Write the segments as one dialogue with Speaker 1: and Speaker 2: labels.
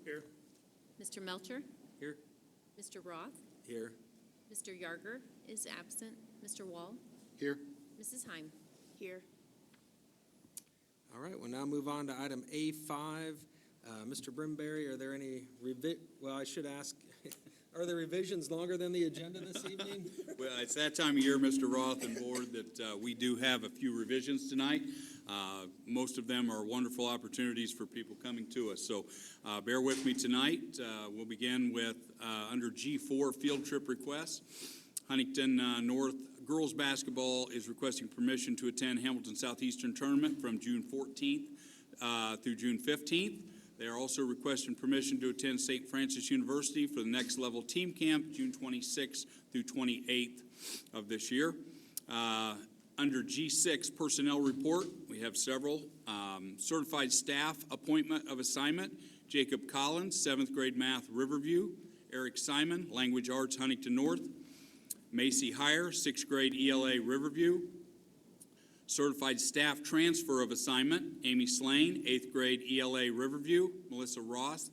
Speaker 1: Here.
Speaker 2: Mr. Melcher?
Speaker 1: Here.
Speaker 2: Mr. Roth?
Speaker 1: Here.
Speaker 2: Mr. Yarger is absent. Mr. Wall?
Speaker 1: Here.
Speaker 2: Mrs. Heim? Here.
Speaker 3: All right, we'll now move on to item A5. Mr. Brimberry, are there any well, I should ask, are the revisions longer than the agenda this evening?
Speaker 4: Well, it's that time of year, Mr. Roth and Board, that we do have a few revisions tonight. Most of them are wonderful opportunities for people coming to us. So bear with me tonight. We'll begin with under G4 field trip requests. Huntington North girls basketball is requesting permission to attend Hamilton Southeastern Tournament from June 14th through June 15th. They are also requesting permission to attend St. Francis University for the next level team camp, June 26th through 28th of this year. Under G6 personnel report, we have several. Certified staff appointment of assignment, Jacob Collins, 7th grade math, Riverview. Eric Simon, language arts, Huntington North. Macy Heyer, 6th grade ELA, Riverview. Certified staff transfer of assignment, Amy Slane, 8th grade ELA, Riverview. Melissa Ross,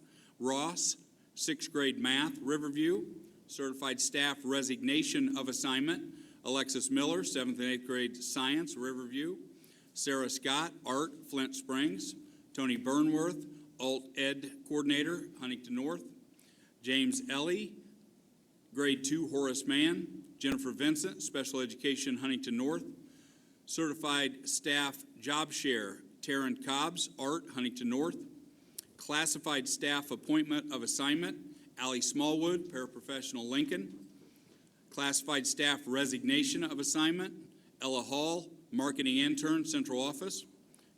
Speaker 4: 6th grade math, Riverview. Certified staff resignation of assignment, Alexis Miller, 7th and 8th grade science, Riverview. Sarah Scott, art, Flint Springs. Tony Burnworth, alt ed coordinator, Huntington North. James Ellie, grade 2, Horace Mann. Jennifer Vincent, special education, Huntington North. Certified staff job share, Taryn Cobbs, art, Huntington North. Classified staff appointment of assignment, Allie Smallwood, paraprofessional, Lincoln. Classified staff resignation of assignment, Ella Hall, marketing intern, central office.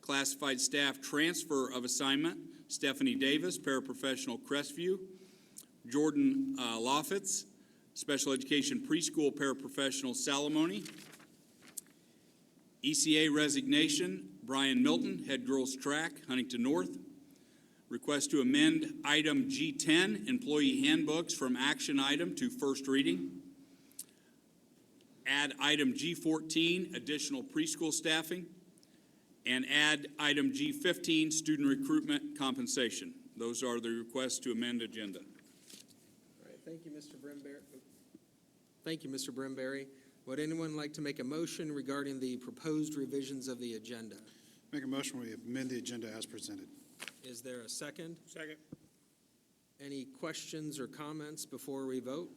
Speaker 4: Classified staff transfer of assignment, Stephanie Davis, paraprofessional, Crestview. Jordan Lofitz, special education preschool paraprofessional, Salamone. ECA resignation, Brian Milton, head girls track, Huntington North. Request to amend item G10, employee handbooks, from action item to first reading. Add item G14, additional preschool staffing. And add item G15, student recruitment compensation. Those are the requests to amend agenda.
Speaker 3: All right, thank you, Mr. Brimberry. Thank you, Mr. Brimberry. Would anyone like to make a motion regarding the proposed revisions of the agenda?
Speaker 1: Make a motion we amend the agenda as presented.
Speaker 3: Is there a second?
Speaker 1: Second.
Speaker 3: Any questions or comments before we vote?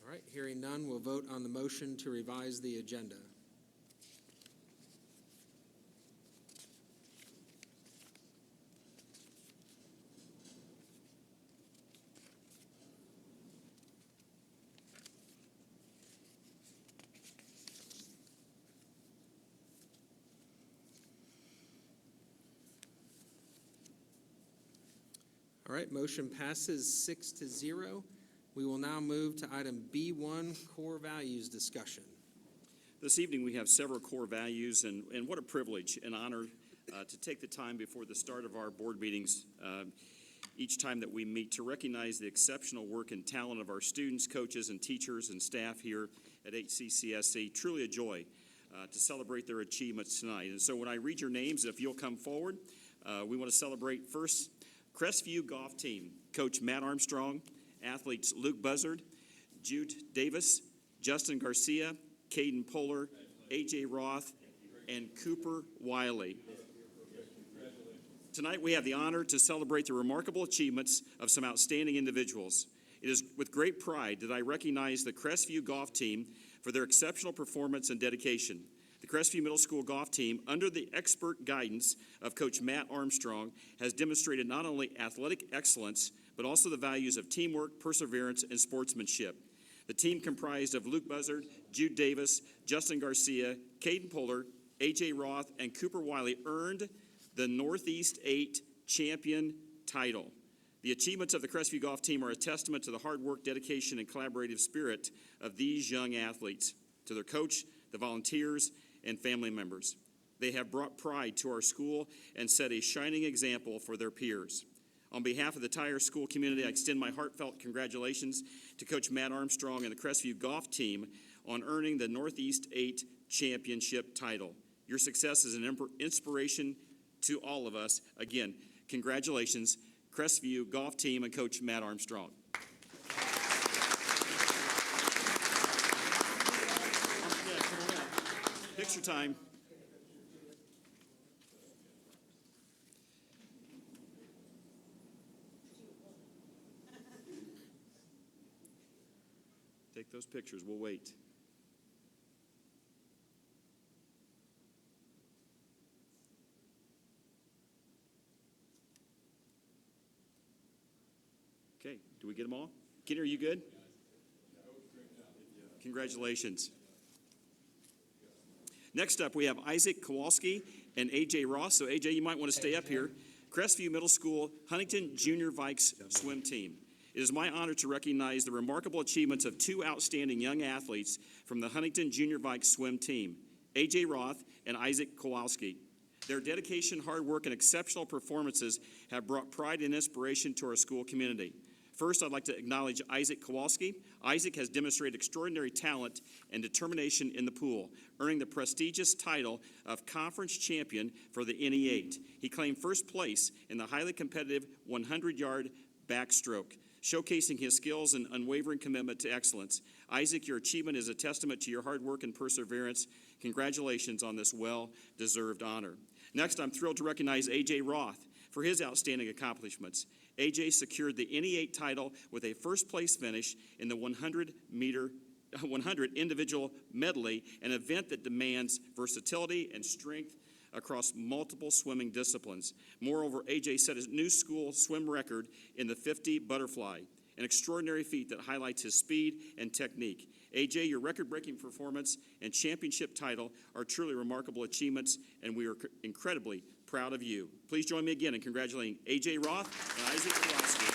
Speaker 3: All right, hearing none, we'll vote on the motion to revise the agenda. All right, motion passes 6-0. We will now move to item B1, core values discussion.
Speaker 5: This evening we have several core values, and what a privilege and honor to take the time before the start of our board meetings each time that we meet to recognize the exceptional work and talent of our students, coaches, and teachers and staff here at HCCSC. Truly a joy to celebrate their achievements tonight. And so when I read your names, if you'll come forward, we want to celebrate first Crestview golf team, Coach Matt Armstrong, athletes Luke Buzzard, Jude Davis, Justin Garcia, Caden Poehler, AJ Roth, and Cooper Wiley. Tonight we have the honor to celebrate the remarkable achievements of some outstanding individuals. It is with great pride that I recognize the Crestview golf team for their exceptional performance and dedication. The Crestview Middle School golf team, under the expert guidance of Coach Matt Armstrong, has demonstrated not only athletic excellence, but also the values of teamwork, perseverance, and sportsmanship. The team comprised of Luke Buzzard, Jude Davis, Justin Garcia, Caden Poehler, AJ Roth, and Cooper Wiley earned the Northeast 8 champion title. The achievements of the Crestview golf team are a testament to the hard work, dedication, and collaborative spirit of these young athletes, to their coach, the volunteers, and family members. They have brought pride to our school and set a shining example for their peers. On behalf of the entire school community, I extend my heartfelt congratulations to Coach Matt Armstrong and the Crestview golf team on earning the Northeast 8 championship title. Your success is an inspiration to all of us. Again, congratulations, Crestview golf team and Coach Matt Armstrong. Yeah, come on up. Picture time. Take those pictures. We'll wait. Okay, do we get them all? Kenny, are you good? Congratulations. Next up, we have Isaac Kowalski and A.J. Roth. So, A.J., you might want to stay up here. Crestview Middle School Huntington Junior Vikes swim team. It is my honor to recognize the remarkable achievements of two outstanding young athletes from the Huntington Junior Vikes swim team, A.J. Roth and Isaac Kowalski. Their dedication, hard work, and exceptional performances have brought pride and inspiration to our school community. First, I'd like to acknowledge Isaac Kowalski. Isaac has demonstrated extraordinary talent and determination in the pool, earning the prestigious title of Conference Champion for the NE8. He claimed first place in the highly competitive 100-yard backstroke, showcasing his skills and unwavering commitment to excellence. Isaac, your achievement is a testament to your hard work and perseverance. Congratulations on this well-deserved honor. Next, I'm thrilled to recognize A.J. Roth for his outstanding accomplishments. A.J. secured the NE8 title with a first-place finish in the 100 individual medley, an event that demands versatility and strength across multiple swimming disciplines. Moreover, A.J. set a new school swim record in the 50 butterfly, an extraordinary feat that highlights his speed and technique. A.J., your record-breaking performance and championship title are truly remarkable achievements, and we are incredibly proud of you. Please join me again in congratulating A.J. Roth and Isaac Kowalski.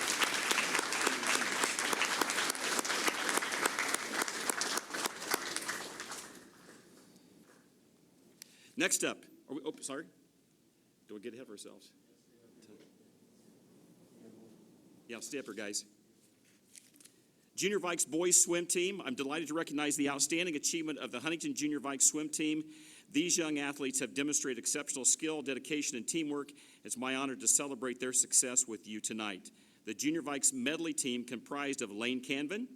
Speaker 5: Next up, sorry? Do we get ahead of ourselves? Yeah, stay up here, guys. Junior Vikes boys swim team. I'm delighted to recognize the outstanding achievement of the Huntington Junior Vikes swim team. These young athletes have demonstrated exceptional skill, dedication, and teamwork. It's my honor to celebrate their success with you tonight. The Junior Vikes medley team, comprised of Lane Canvin,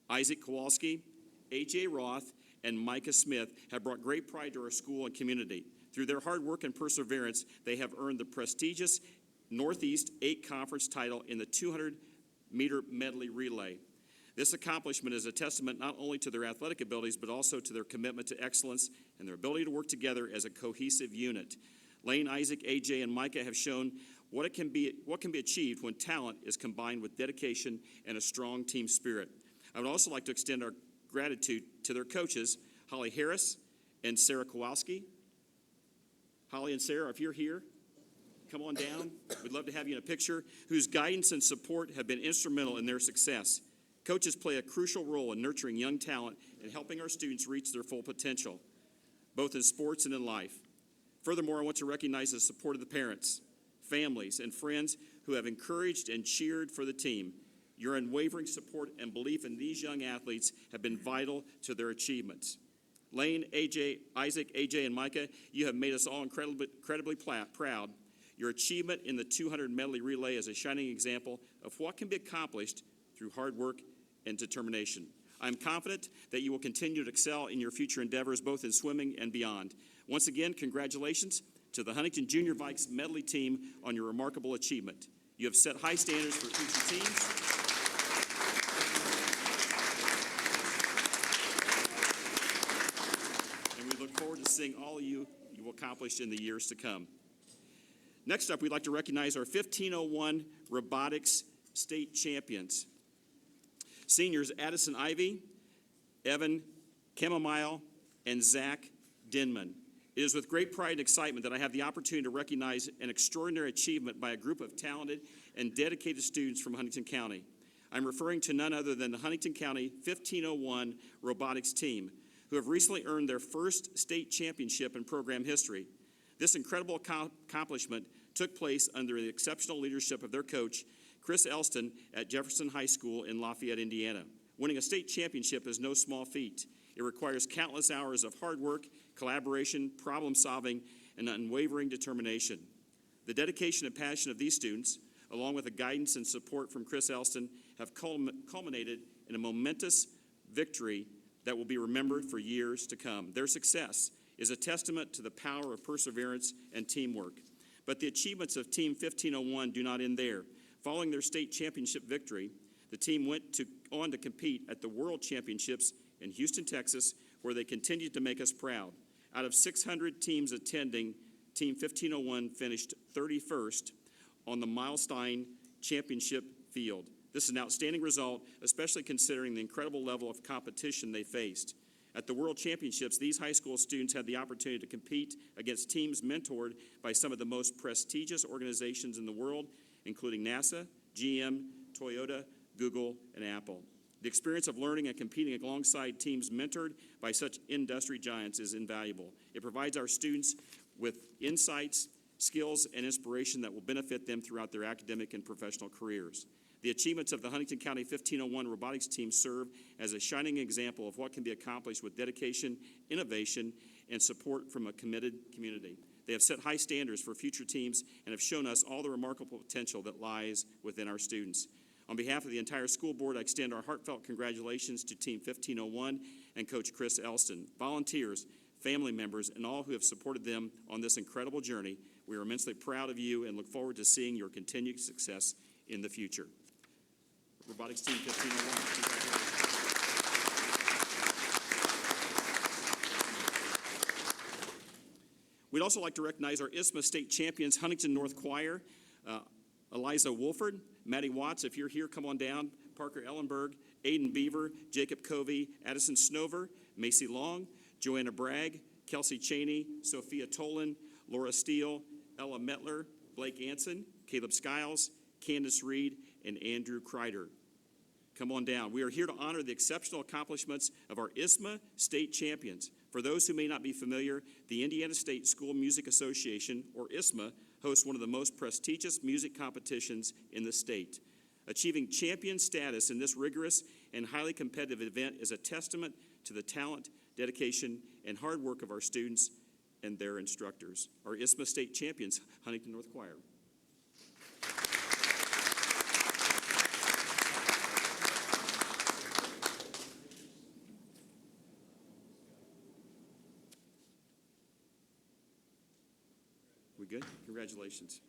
Speaker 5: Isaac Kowalski, A.J. Roth, and Micah Smith, have brought great pride to our school and community. Through their hard work and perseverance, they have earned the prestigious Northeast 8 Conference title in the 200-meter medley relay. This accomplishment is a testament not only to their athletic abilities, but also to their commitment to excellence and their ability to work together as a cohesive unit. Lane, Isaac, A.J., and Micah have shown what can be achieved when talent is combined with dedication and a strong team spirit. I would also like to extend our gratitude to their coaches, Holly Harris and Sarah Kowalski. Holly and Sarah, if you're here, come on down. We'd love to have you in a picture, whose guidance and support have been instrumental in their success. Coaches play a crucial role in nurturing young talent and helping our students reach their full potential, both in sports and in life. Furthermore, I want to recognize the support of the parents, families, and friends who have encouraged and cheered for the team. Your unwavering support and belief in these young athletes have been vital to their achievements. Lane, A.J., Isaac, A.J., and Micah, you have made us all incredibly proud. Your achievement in the 200 medley relay is a shining example of what can be accomplished through hard work and determination. I'm confident that you will continue to excel in your future endeavors, both in swimming and beyond. Once again, congratulations to the Huntington Junior Vikes medley team on your remarkable achievement. You have set high standards for future teams. And we look forward to seeing all of you will accomplish in the years to come. Next up, we'd like to recognize our 1501 Robotics state champions. Seniors Addison Ivy, Evan Chamomile, and Zach Denman. It is with great pride and excitement that I have the opportunity to recognize an extraordinary achievement by a group of talented and dedicated students from Huntington County. I'm referring to none other than the Huntington County 1501 Robotics team, who have recently earned their first state championship in program history. This incredible accomplishment took place under the exceptional leadership of their coach, Chris Elston, at Jefferson High School in Lafayette, Indiana. Winning a state championship is no small feat. It requires countless hours of hard work, collaboration, problem solving, and unwavering determination. The dedication and passion of these students, along with the guidance and support from Chris Elston, have culminated in a momentous victory that will be remembered for years to come. Their success is a testament to the power of perseverance and teamwork. But the achievements of Team 1501 do not end there. Following their state championship victory, the team went on to compete at the World Championships in Houston, Texas, where they continued to make us proud. Out of 600 teams attending, Team 1501 finished 31st on the Milestone Championship field. This is an outstanding result, especially considering the incredible level of competition they faced. At the World Championships, these high school students had the opportunity to compete against teams mentored by some of the most prestigious organizations in the world, including NASA, GM, Toyota, Google, and Apple. The experience of learning and competing alongside teams mentored by such industry giants is invaluable. It provides our students with insights, skills, and inspiration that will benefit them throughout their academic and professional careers. The achievements of the Huntington County 1501 robotics team serve as a shining example of what can be accomplished with dedication, innovation, and support from a committed community. They have set high standards for future teams and have shown us all the remarkable potential that lies within our students. On behalf of the entire school board, I extend our heartfelt congratulations to Team 1501 and Coach Chris Elston, volunteers, family members, and all who have supported them on this incredible journey. We are immensely proud of you and look forward to seeing your continued success in the future. Robotics Team 1501. We'd also like to recognize our ISSMA State Champions, Huntington North Choir, Eliza Wolford, Maddie Watts, if you're here, come on down, Parker Ellenberg, Aiden Beaver, Jacob Covey, Addison Snover, Macy Long, Joanna Bragg, Kelsey Cheney, Sophia Tolan, Laura Steele, Ella Metler, Blake Anson, Caleb Skiles, Candace Reed, and Andrew Kreider. Come on down. We are here to honor the exceptional accomplishments of our ISSMA State Champions. For those who may not be familiar, the Indiana State School Music Association, or ISSMA, hosts one of the most prestigious music competitions in the state. Achieving champion status in this rigorous and highly competitive event is a testament to the talent, dedication, and hard work of our students and their instructors. Our ISSMA State Champions, Huntington North Choir. We good? Congratulations.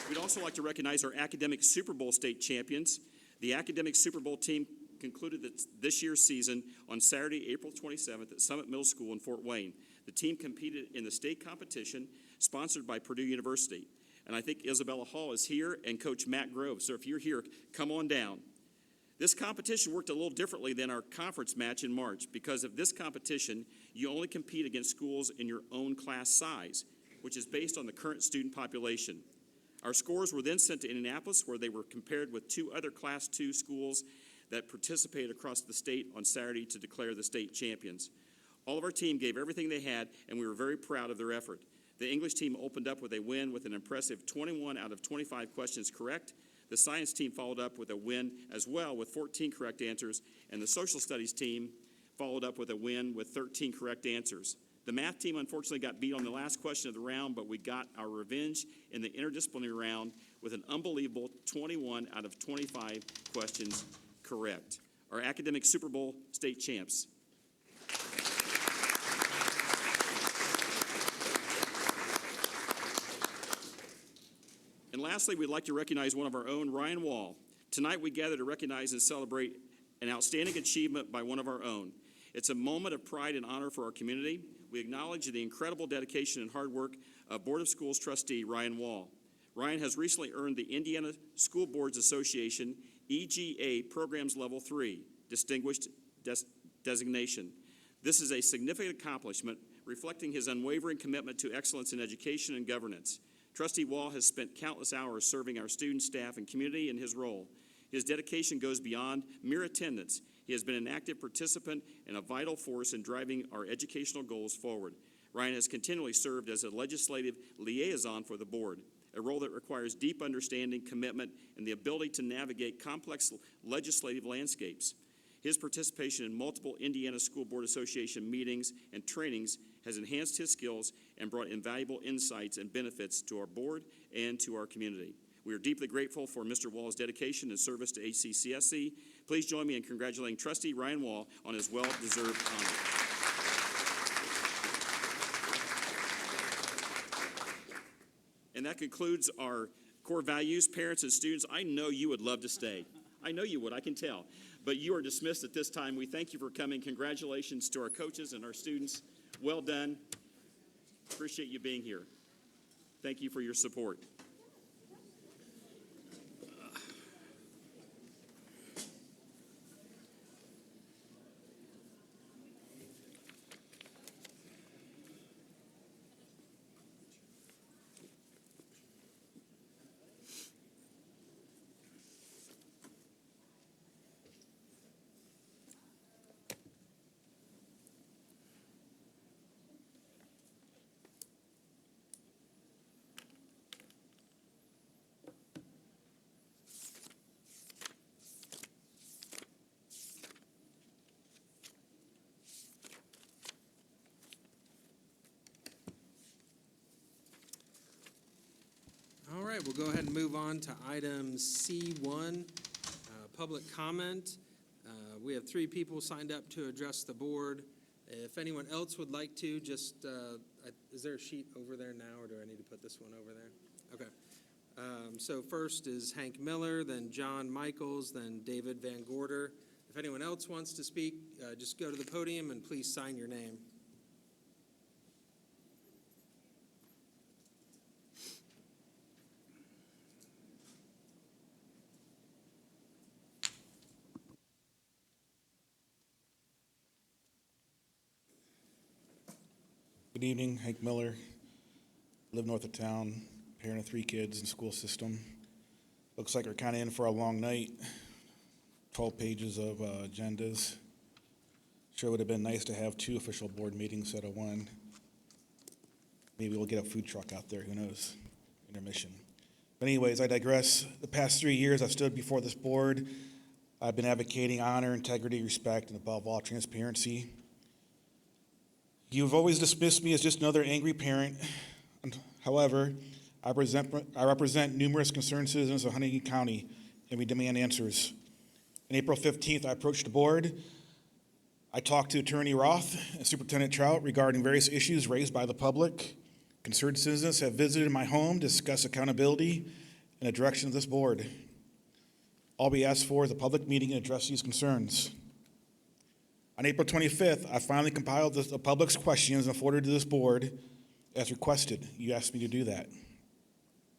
Speaker 5: We'd also like to recognize our Academic Super Bowl state champions. The Academic Super Bowl team concluded this year's season on Saturday, April 27th at Summit Middle School in Fort Wayne. The team competed in the state competition sponsored by Purdue University. And I think Isabella Hall is here and Coach Matt Grove. So if you're here, come on down. This competition worked a little differently than our conference match in March. Because of this competition, you only compete against schools in your own class size, which is based on the current student population. Our scores were then sent to Indianapolis, where they were compared with 2 other Class II schools that participated across the state on Saturday to declare the state champions. All of our team gave everything they had, and we were very proud of their effort. The English team opened up with a win with an impressive 21 out of 25 questions correct. The science team followed up with a win as well with 14 correct answers, and the social studies team followed up with a win with 13 correct answers. The math team unfortunately got beat on the last question of the round, but we got our revenge in the interdisciplinary round with an unbelievable 21 out of 25 questions correct. Our Academic Super Bowl state champs. And lastly, we'd like to recognize one of our own, Ryan Wall. Tonight we gather to recognize and celebrate an outstanding achievement by one of our own. It's a moment of pride and honor for our community. We acknowledge the incredible dedication and hard work of Board of Schools trustee Ryan Wall. Ryan has recently earned the Indiana School Boards Association EGA Programs Level 3 Distinguished Designation. This is a significant accomplishment reflecting his unwavering commitment to excellence in education and governance. Trustee Wall has spent countless hours serving our students, staff, and community in his role. His dedication goes beyond mere attendance. He has been an active participant and a vital force in driving our educational goals forward. Ryan has continually served as a legislative liaison for the board, a role that requires deep understanding, commitment, and the ability to navigate complex legislative landscapes. His participation in multiple Indiana School Board Association meetings and trainings has enhanced his skills and brought invaluable insights and benefits to our board and to our community. We are deeply grateful for Mr. Wall's dedication and service to HCCSC. Please join me in congratulating Trustee Ryan Wall on his well-deserved honor. And that concludes our core values. Parents and students, I know you would love to stay. I know you would, I can tell. But you are dismissed at this time. We thank you for coming. Congratulations to our coaches and our students. Well done. Appreciate you being here. Thank you for your support.
Speaker 3: All right, we'll go ahead and move on to item C1, public comment. We have 3 people signed up to address the board. If anyone else would like to, just, is there a sheet over there now, or do I need to put this one over there? Okay. So first is Hank Miller, then John Michaels, then David Van Gorder. If anyone else wants to speak, just go to the podium and please sign your name.
Speaker 6: Good evening, Hank Miller, live north of town, parent of 3 kids in school system. Looks like we're kind of in for a long night, 12 pages of agendas. Sure would have been nice to have 2 official board meetings instead of 1. Maybe we'll get a food truck out there, who knows, intermission. But anyways, I digress. The past 3 years I've stood before this board. I've been advocating honor, integrity, respect, and above all, transparency. You've always dismissed me as just another angry parent. However, I represent numerous concerned citizens of Huntington County, and we demand answers. On April 15th, I approached the board. I talked to Attorney Roth and Superintendent Trout regarding various issues raised by the public. Concerned citizens have visited my home to discuss accountability and the direction of this board. All we asked for is a public meeting to address these concerns. On April 25th, I finally compiled the public's questions and forwarded to this board as requested. You asked me to do that.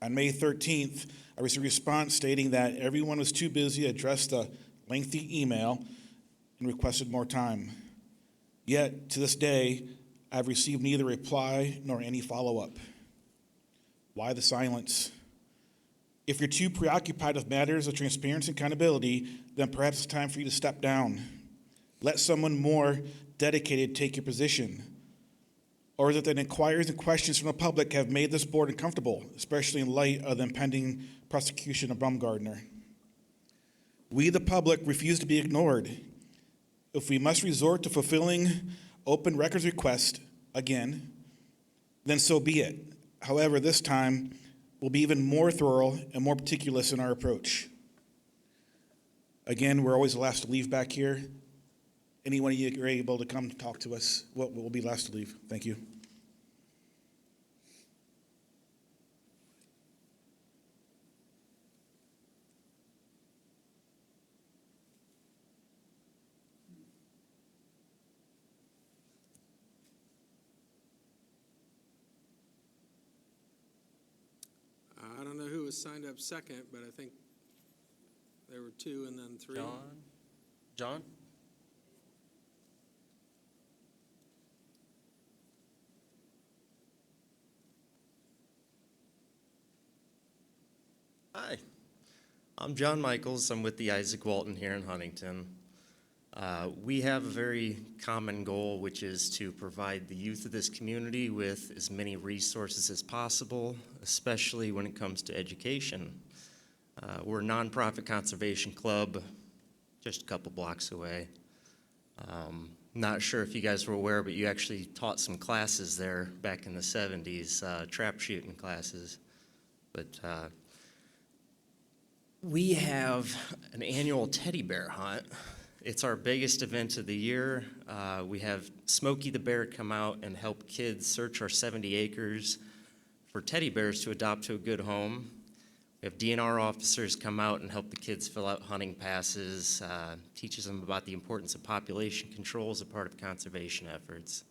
Speaker 6: On May 13th, I received a response stating that everyone was too busy to address the lengthy email and requested more time. Yet, to this day, I've received neither reply nor any follow-up. Why the silence? If you're too preoccupied with matters of transparency and accountability, then perhaps it's time for you to step down. Let someone more dedicated take your position. Or is it that inquiries and questions from the public have made this board uncomfortable, especially in light of the impending prosecution of Baumgardner? We, the public, refuse to be ignored. If we must resort to fulfilling open records requests again, then so be it. However, this time, we'll be even more thorough and more meticulous in our approach. Again, we're always the last to leave back here. Anyone of you are able to come talk to us, we'll be last to leave. Thank you.
Speaker 3: I don't know who was signed up second, but I think there were 2 and then 3.
Speaker 7: John? Hi, I'm John Michaels. I'm with the Isaac Walton here in Huntington. We have a very common goal, which is to provide the youth of this community with as many resources as possible, especially when it comes to education. We're a nonprofit conservation club just a couple blocks away. Not sure if you guys were aware, but you actually taught some classes there back in the 70s, trap shooting classes. But we have an annual teddy bear hunt. It's our biggest event of the year. We have Smokey the Bear come out and help kids search our 70 acres for teddy bears to adopt to a good home. We have DNR officers come out and help the kids fill out hunting passes, teaches them about the importance of population control as a part of conservation efforts.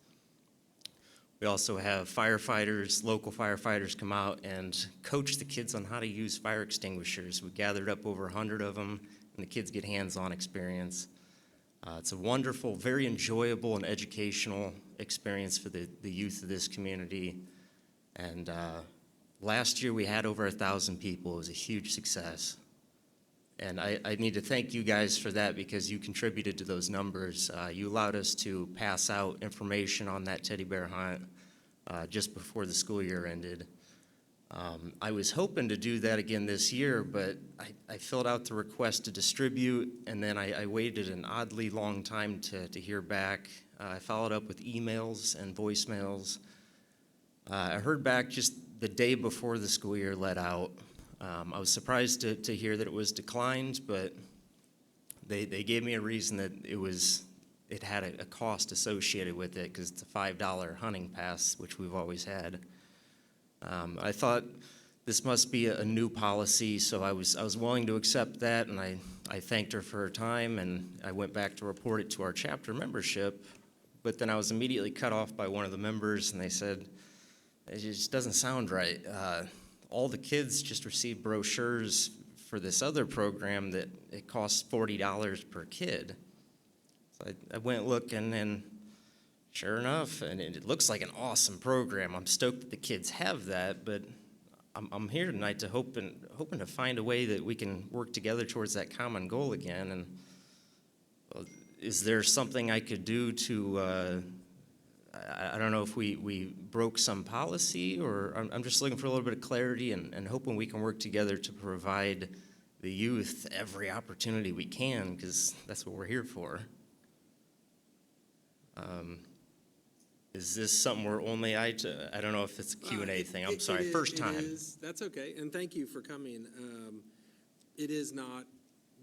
Speaker 7: We also have firefighters, local firefighters come out and coach the kids on how to use fire extinguishers. We gathered up over 100 of them, and the kids get hands-on experience. It's a wonderful, very enjoyable and educational experience for the youth of this community. And last year we had over 1,000 people. It was a huge success. And I need to thank you guys for that because you contributed to those numbers. You allowed us to pass out information on that teddy bear hunt just before the school year ended. I was hoping to do that again this year, but I filled out the request to distribute, and then I waited an oddly long time to hear back. I followed up with emails and voicemails. I heard back just the day before the school year let out. I was surprised to hear that it was declined, but they gave me a reason that it had a cost associated with it because it's a $5 hunting pass, which we've always had. I thought this must be a new policy, so I was willing to accept that, and I thanked her for her time, and I went back to report it to our chapter membership, but then I was immediately cut off by one of the members, and they said, it just doesn't sound right. All the kids just received brochures for this other program that it costs $40 per kid. So I went looking, and sure enough, and it looks like an awesome program. I'm stoked that the kids have that, but I'm here tonight to hoping to find a way that we can work together towards that common goal again. And is there something I could do to, I don't know if we broke some policy, or I'm just looking for a little bit of clarity and hoping we can work together to provide the youth every opportunity we can, because that's what we're here for. Is this something where only I don't know if it's a Q&A thing. I'm sorry, first time.
Speaker 3: That's okay, and thank you for coming. It is not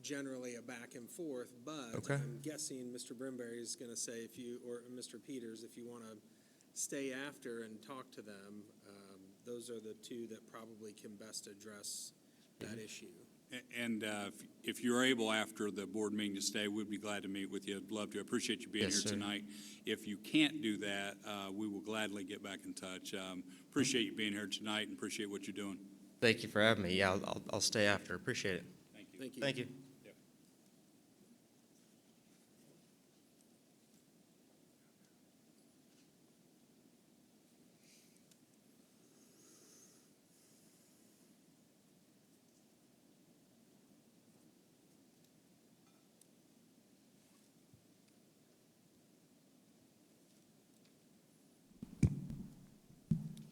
Speaker 3: generally a back and forth, but
Speaker 7: Okay.
Speaker 3: I'm guessing Mr. Brimberry is going to say or Mr. Peters, if you want to stay after and talk to them, those are the two that probably can best address that issue.
Speaker 4: And if you're able after the board meeting to stay, we'd be glad to meet with you. I'd love to. Appreciate you being
Speaker 7: Yes,
Speaker 4: here
Speaker 7: sir.
Speaker 4: tonight. If you can't do that, we will gladly get back in touch. Appreciate you being here tonight and appreciate what you're doing.
Speaker 7: Thank you for having me. Yeah, I'll stay after. Appreciate it.
Speaker 4: Thank you.
Speaker 3: Thank you.
Speaker 7: Thank you.
Speaker 4: Yep.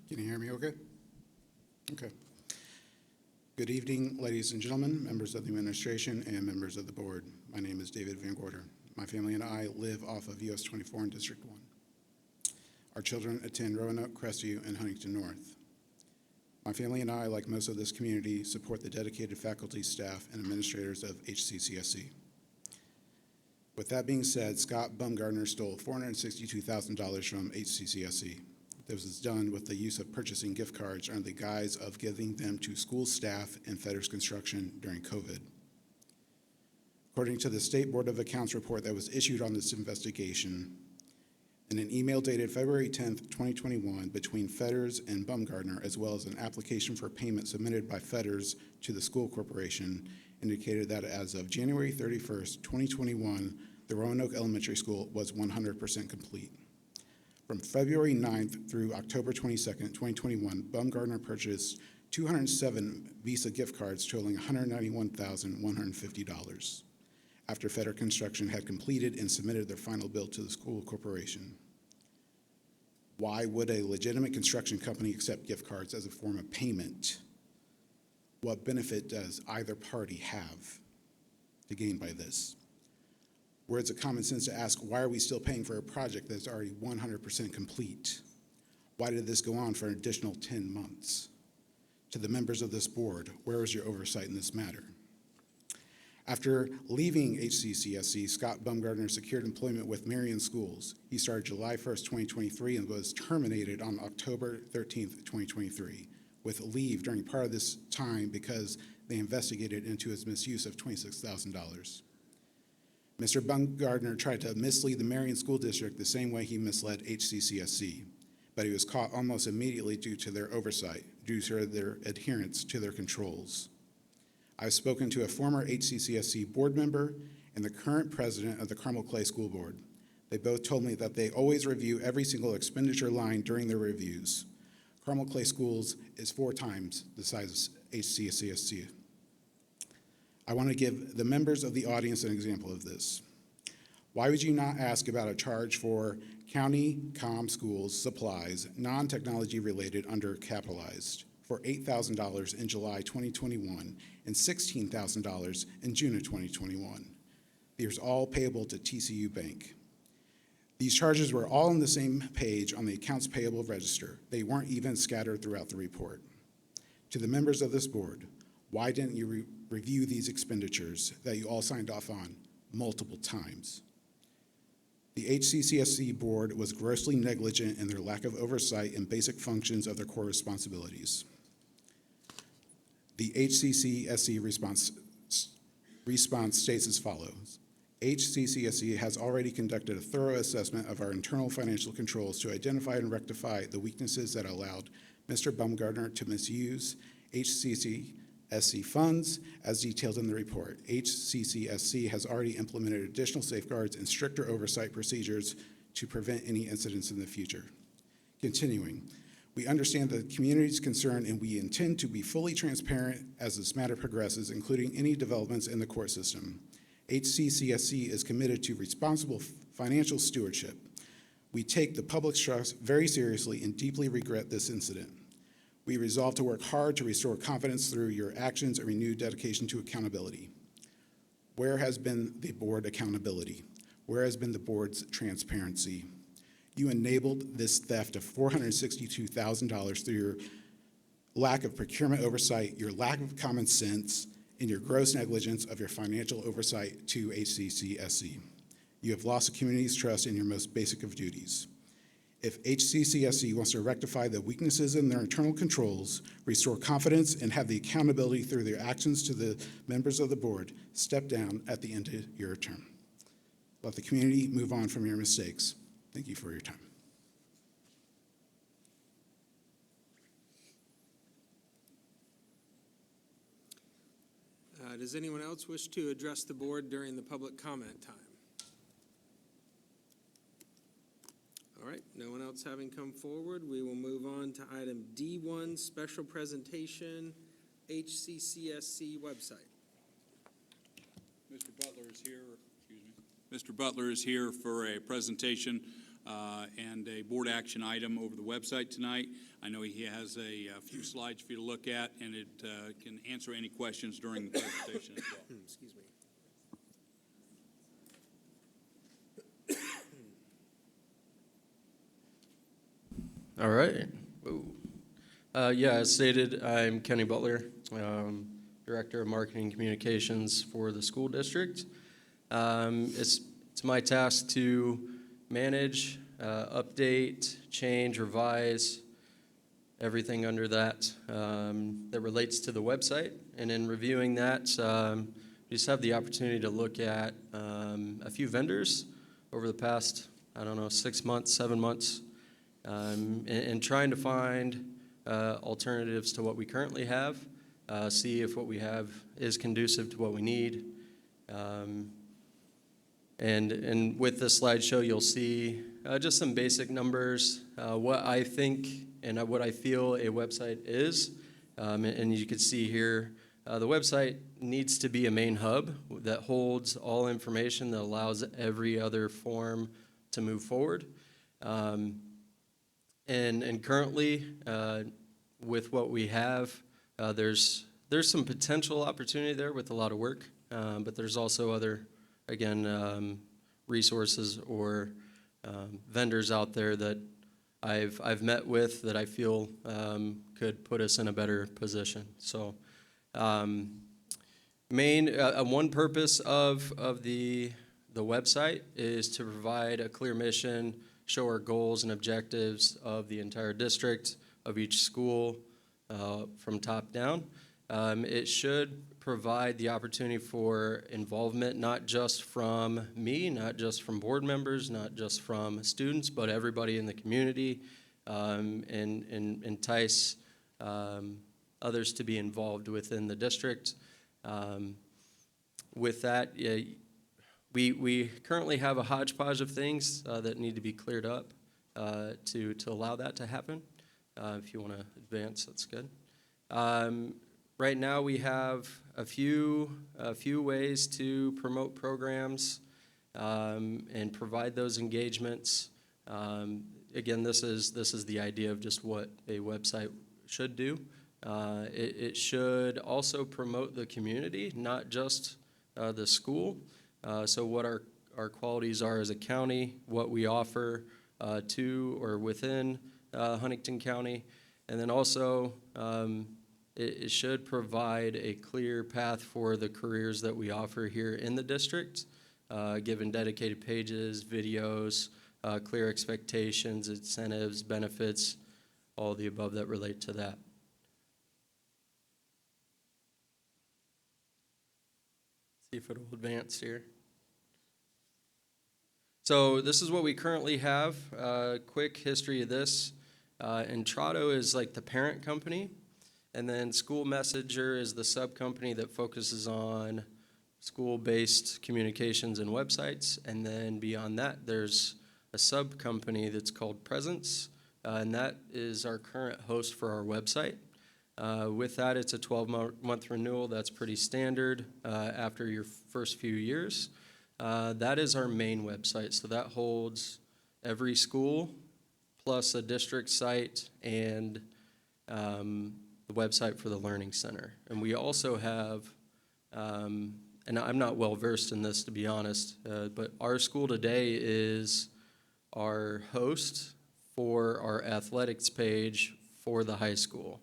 Speaker 1: Can you hear me okay? Okay. Good evening, ladies and gentlemen, members of the administration, and members of the board. My name is David Van Gorder. My family and I live off of US 24 in District 1. Our children attend Roanoke, Crestview, and Huntington North. My family and I, like most of this community, support the dedicated faculty, staff, and administrators of HCCSC. With that being said, Scott Bumgardner stole $462,000 from HCCSC. This was done with the use of purchasing gift cards under the guise of giving them to school staff and Fetters Construction during COVID. According to the State Board of Accounts report that was issued on this investigation, in an email dated February 10th, 2021, between Fetters and Bumgardner, as well as an application for payment submitted by Fetters to the school corporation, indicated that as of January 31st, 2021, the Roanoke Elementary School was 100% complete. From February 9th through October 22nd, 2021, Bumgardner purchased 207 Visa gift cards totaling $191,150 after Fetter Construction had completed and submitted their final bill to the school corporation. Why would a legitimate construction company accept gift cards as a form of payment? What benefit does either party have to gain by this? where it's a common sense to ask, why are we still paying for a project that's already 100% complete? Why did this go on for an additional 10 months? To the members of this board, where is your oversight in this matter? After leaving HCCSC, Scott Bumgardner secured employment with Marion Schools. He started July 1st, 2023, and was terminated on October 13th, 2023, with leave during part of this time because they investigated into his misuse of $26,000. Mr. Bumgardner tried to mislead the Marion School District the same way he misled HCCSC, but he was caught almost immediately due to their oversight, due to their adherence to their controls. I've spoken to a former HCCSC board member and the current president of the Carmel Clay School Board. They both told me that they always review every single expenditure line during their reviews. Carmel Clay Schools is 4 times the size of HCCSC. I want to give the members of the audience an example of this. Why would you not ask about a charge for county comm schools supplies, non-technology related under capitalized, for $8,000 in July 2021 and $16,000 in June of 2021. These are all payable to TCU Bank. These charges were all on the same page on the accounts payable register. They weren't even scattered throughout the report. To the members of this board, why didn't you review these expenditures that you all signed off on multiple times? The HCCSC board was grossly negligent in their lack of oversight in basic functions of their core responsibilities. The HCCSC response states as follows. HCCSC has already conducted a thorough assessment of our internal financial controls to identify and rectify the weaknesses that allowed Mr. Bumgardner to misuse HCCSC funds as detailed in the report. HCCSC has already implemented additional safeguards and stricter oversight procedures to prevent any incidents in the future. Continuing, we understand the community's concern and we intend to be fully transparent as this matter progresses, including any developments in the court system. HCCSC is committed to responsible financial stewardship. We take the public's trust very seriously and deeply regret this incident. We resolve to work hard to restore confidence through your actions and renewed dedication to accountability. Where has been the board accountability? Where has been the board's transparency? You enabled this theft of $462,000 through your lack of procurement oversight, your lack of common sense, and your gross negligence of your financial oversight to HCCSC. You have lost the community's trust in your most basic of duties. If HCCSC wants to rectify the weaknesses in their internal controls, restore confidence, and have the accountability through their actions to the members of the board, step down at the end of your term. Let the community move on from your mistakes. Thank you for your time.
Speaker 3: Does anyone else wish to address the board during the public comment time? All right, no one else having come forward, we will move on to item D1, special presentation, HCCSC website.
Speaker 4: Mr. Butler is here, Mr. Butler is here for a presentation and a board action item over the website tonight. I know he has a few slides for you to look at, and it can answer any questions during the presentation as well.
Speaker 3: Excuse me.
Speaker 8: All right. Yeah, as stated, I'm Kenny Butler, Director of Marketing Communications for the school district. It's my task to manage, update, change, revise, everything under that that relates to the website. And in reviewing that, we just have the opportunity to look at a few vendors over the past, 6 months, 7 months, and trying to find alternatives to what we currently have, see if what we have is conducive to what we need. And with this slideshow, you'll see just some basic numbers, what I think and what I feel a website is. And you can see here, the website needs to be a main hub that holds all information that allows every other form to move forward. And currently, with what we have, there's some potential opportunity there with a lot of work, but there's also other, again, resources or vendors out there that I've met with that I feel could put us in a better position. So one purpose of the website is to provide a clear mission, show our goals and objectives of the entire district, of each school from top down. It should provide the opportunity for involvement, not just from me, not just from board members, not just from students, but everybody in the community, and entice others to be involved within the district. With that, we currently have a hodgepodge of things that need to be cleared up to allow that to happen. If you want to advance, that's good. Right now, we have a few ways to promote programs and provide those engagements. Again, this is the idea of just what a website should do. It should also promote the community, not just the school. So what our qualities are as a county, what we offer to or within Huntington County, and then also it should provide a clear path for the careers that we offer here in the district, given dedicated pages, videos, clear expectations, incentives, benefits, all the above that relate to that. See if it'll advance here. So this is what we currently have. Quick history of this. Entrado is like the parent company, and then School Messenger is the sub-company that focuses on school-based communications and websites. And then beyond that, there's a sub-company that's called Presence, and that is our current host for our website. With that, it's a 12-month renewal. That's pretty standard after your first few years. That is our main website, so that holds every school, plus a district site and the website for the Learning Center. And we also have, and I'm not well versed in this to be honest, but Our School Today is our host for our athletics page for the high school.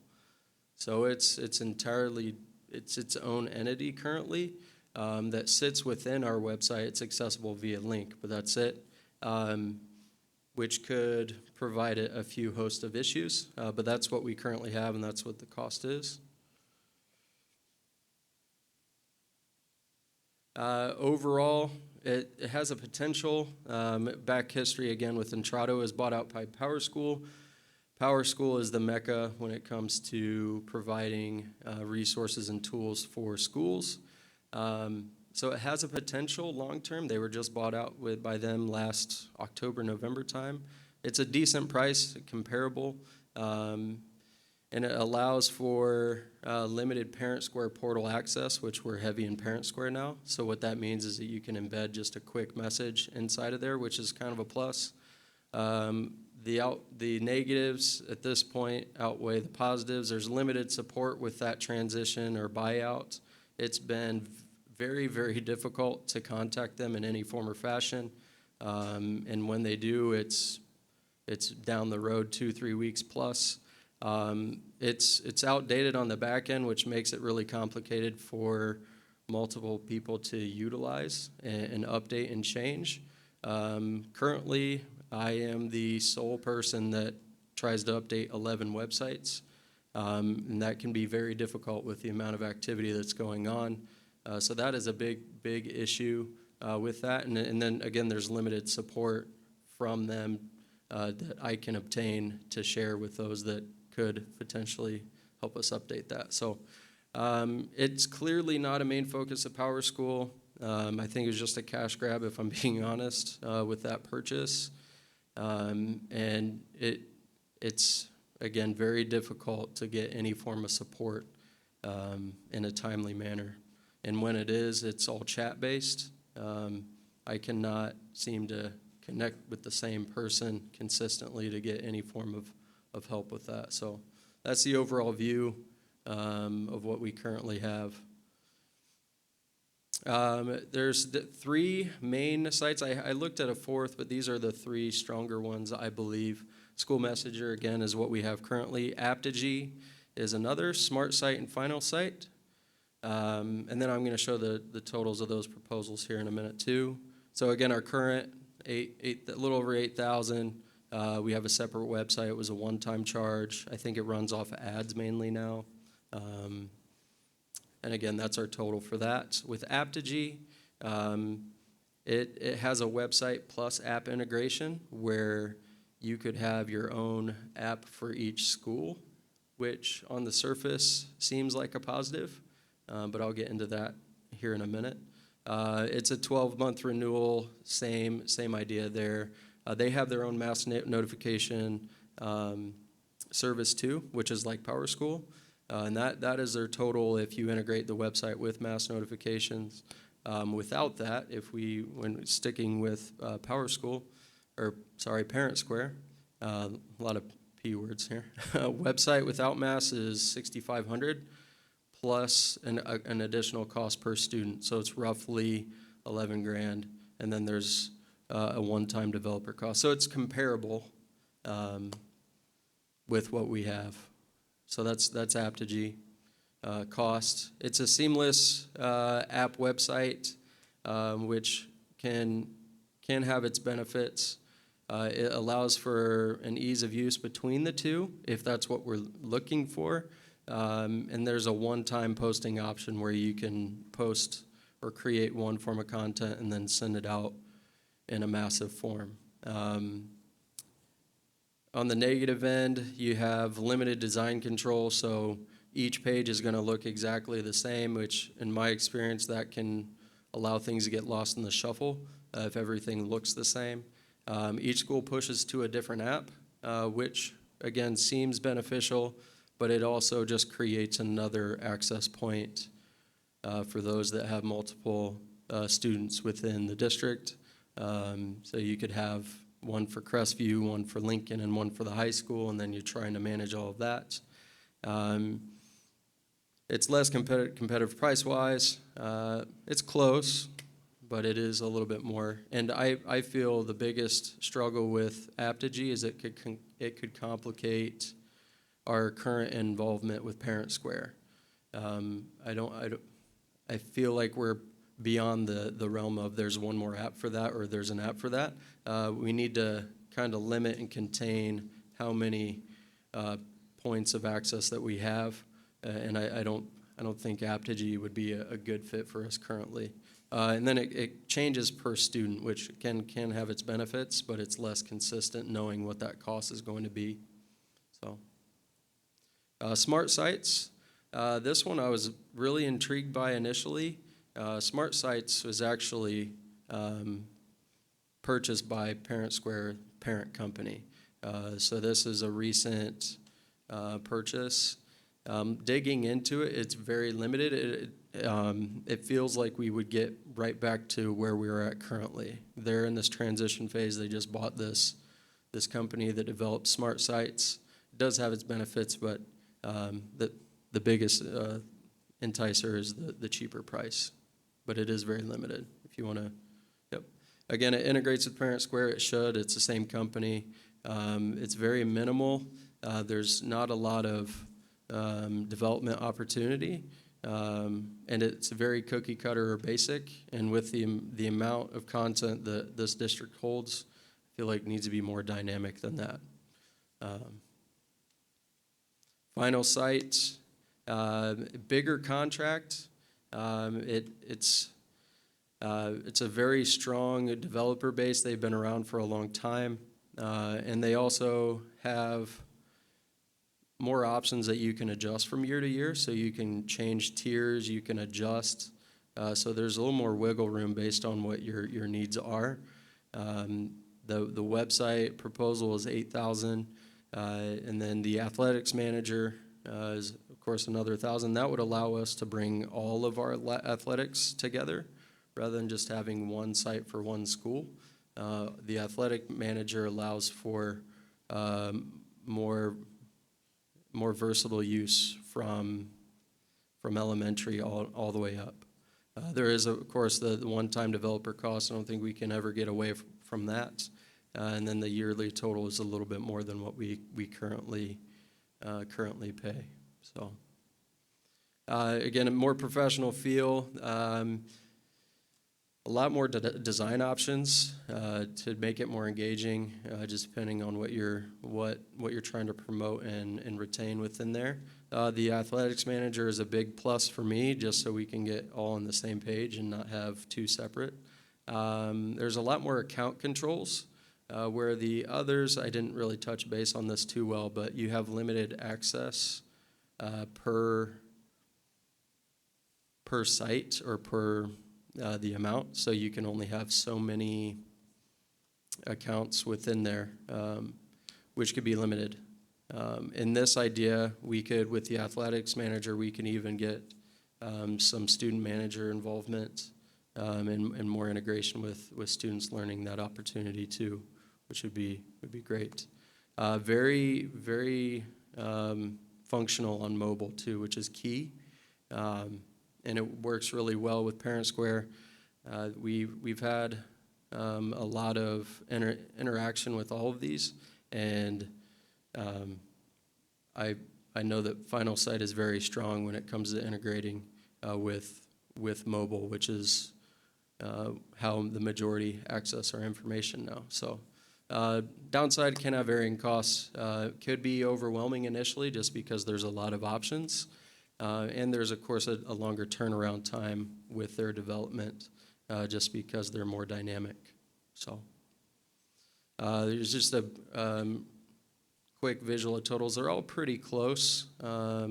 Speaker 8: So it's entirely, it's its own entity currently that sits within our website. It's accessible via link, but that's it. Which could provide a few host of issues, but that's what we currently have, and that's what the cost is. Overall, it has a potential. Back history again with Entrado is bought out by PowerSchool. PowerSchool is the mecca when it comes to providing resources and tools for schools. So it has a potential long-term. They were just bought out by them last October, November time. It's a decent price, comparable, and it allows for limited Parent Square portal access, which we're heavy in Parent Square now. So what that means is that you can embed just a quick message inside of there, which is kind of a plus. The negatives at this point outweigh the positives. There's limited support with that transition or buyout. It's been very, very difficult to contact them in any form or fashion. And when they do, it's down the road 2-3 weeks plus. It's outdated on the back end, which makes it really complicated for multiple people to utilize and update and change. Currently, I am the sole person that tries to update 11 websites, and that can be very difficult with the amount of activity that's going on. So that is a big issue with that. And then, again, there's limited support from them that I can obtain to share with those that could potentially help us update that. So it's clearly not a main focus of PowerSchool. I think it was just a cash grab, if I'm being honest, with that purchase. And it's, again, very difficult to get any form of support in a timely manner. And when it is, it's all chat-based. I cannot seem to connect with the same person consistently to get any form of help with that. So that's the overall view of what we currently have. There's three main sites. I looked at a fourth, but these are the three stronger ones, I believe. School Messenger, again, is what we have currently. Aptigee is another, Smart Site and Final Site. And then I'm going to show the totals of those proposals here in a minute, too. So again, our current a little over 8,000. We have a separate website. It was a one-time charge. I think it runs off ads mainly now. And again, that's our total for that. With Aptigee, it has a website plus app integration where you could have your own app for each school, which on the surface seems like a positive, but I'll get into that here in a minute. It's a 12-month renewal, same idea there. They have their own mass notification service too, which is like PowerSchool. And that is their total if you integrate the website with mass notifications. Without that, when sticking with PowerSchool, Parent Square, a lot of P words here. Website without mass is $6,500 plus an additional cost per student. So it's roughly $11,000, and then there's a one-time developer cost. So it's comparable with what we have. So that's Aptigee cost. It's a seamless app website, which can have its benefits. It allows for an ease of use between the two, if that's what we're looking for. And there's a one-time posting option where you can post or create one form of content and then send it out in a massive form. On the negative end, you have limited design control, so each page is going to look exactly the same, which in my experience, that can allow things to get lost in the shuffle if everything looks the same. Each school pushes to a different app, which again seems beneficial, but it also just creates another access point for those that have multiple students within the district. So you could have one for Crestview, one for Lincoln, and one for the high school, and then you're trying to manage all of that. It's less competitive price-wise. It's close, but it is a little bit more. And I feel the biggest struggle with Aptigee is it could complicate our current involvement with Parent Square. I feel like we're beyond the realm of there's one more app for that or there's an app for that. We need to kind of limit and contain how many points of access that we have, and I don't think Aptigee would be a good fit for us currently. And then it changes per student, which can have its benefits, but it's less consistent knowing what that cost is going to be. So, smart sites. This one I was really intrigued by initially. Smart Sites was actually purchased by Parent Square parent company. So this is a recent purchase. Digging into it, it's very limited. It feels like we would get right back to where we are at currently. They're in this transition phase. They just bought this company that develops smart sites. It does have its benefits, but the biggest enticer is the cheaper price. But it is very limited if you want to. Yep. Again, it integrates with Parent Square. It should. It's the same company. It's very minimal. There's not a lot of development opportunity, and it's very cookie cutter or basic. And with the amount of content that this district holds, I feel like it needs to be more dynamic than that. Final site, bigger contract. It's a very strong developer base. They've been around for a long time, and they also have more options that you can adjust from year to year. So you can change tiers, you can adjust. So there's a little more wiggle room based on what your needs are. The website proposal is $8,000, and then the athletics manager is of course another $1,000. That would allow us to bring all of our athletics together rather than just having one site for one school. The athletic manager allows for more versatile use from elementary all the way up. There is, of course, the one-time developer cost. I don't think we can ever get away from that. And then the yearly total is a little bit more than what we currently pay. So, again, a more professional feel. A lot more design options to make it more engaging, just depending on what you're trying to promote and retain within there. The athletics manager is a big plus for me, just so we can get all on the same page and not have two separate. There's a lot more account controls, where the others, I didn't really touch base on this too well, but you have limited access per site or per the amount, so you can only have so many accounts within there, which could be limited. In this idea, we could, with the athletics manager, we can even get some student manager involvement and more integration with students learning that opportunity too, which would be great. Very, very functional on mobile too, which is key. And it works really well with Parent Square. We've had a lot of interaction with all of these, and I know that Final Site is very strong when it comes to integrating with mobile, which is how the majority access our information now. So downside, can have varying costs. Could be overwhelming initially just because there's a lot of options. And there's, of course, a longer turnaround time with their development just because they're more dynamic. So there's just a quick visual of totals. They're all pretty close. I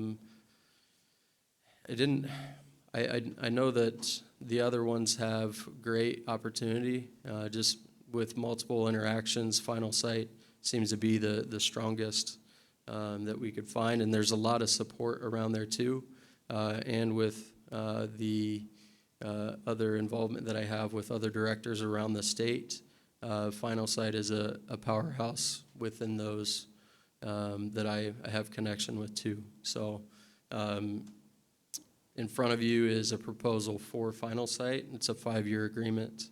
Speaker 8: know that the other ones have great opportunity. Just with multiple interactions, Final Site seems to be the strongest that we could find, and there's a lot of support around there too, and with the other involvement that I have with other directors around the state, Final Site is a powerhouse within those that I have connection with too. So in front of you is a proposal for Final Site. It's a 5-year agreement.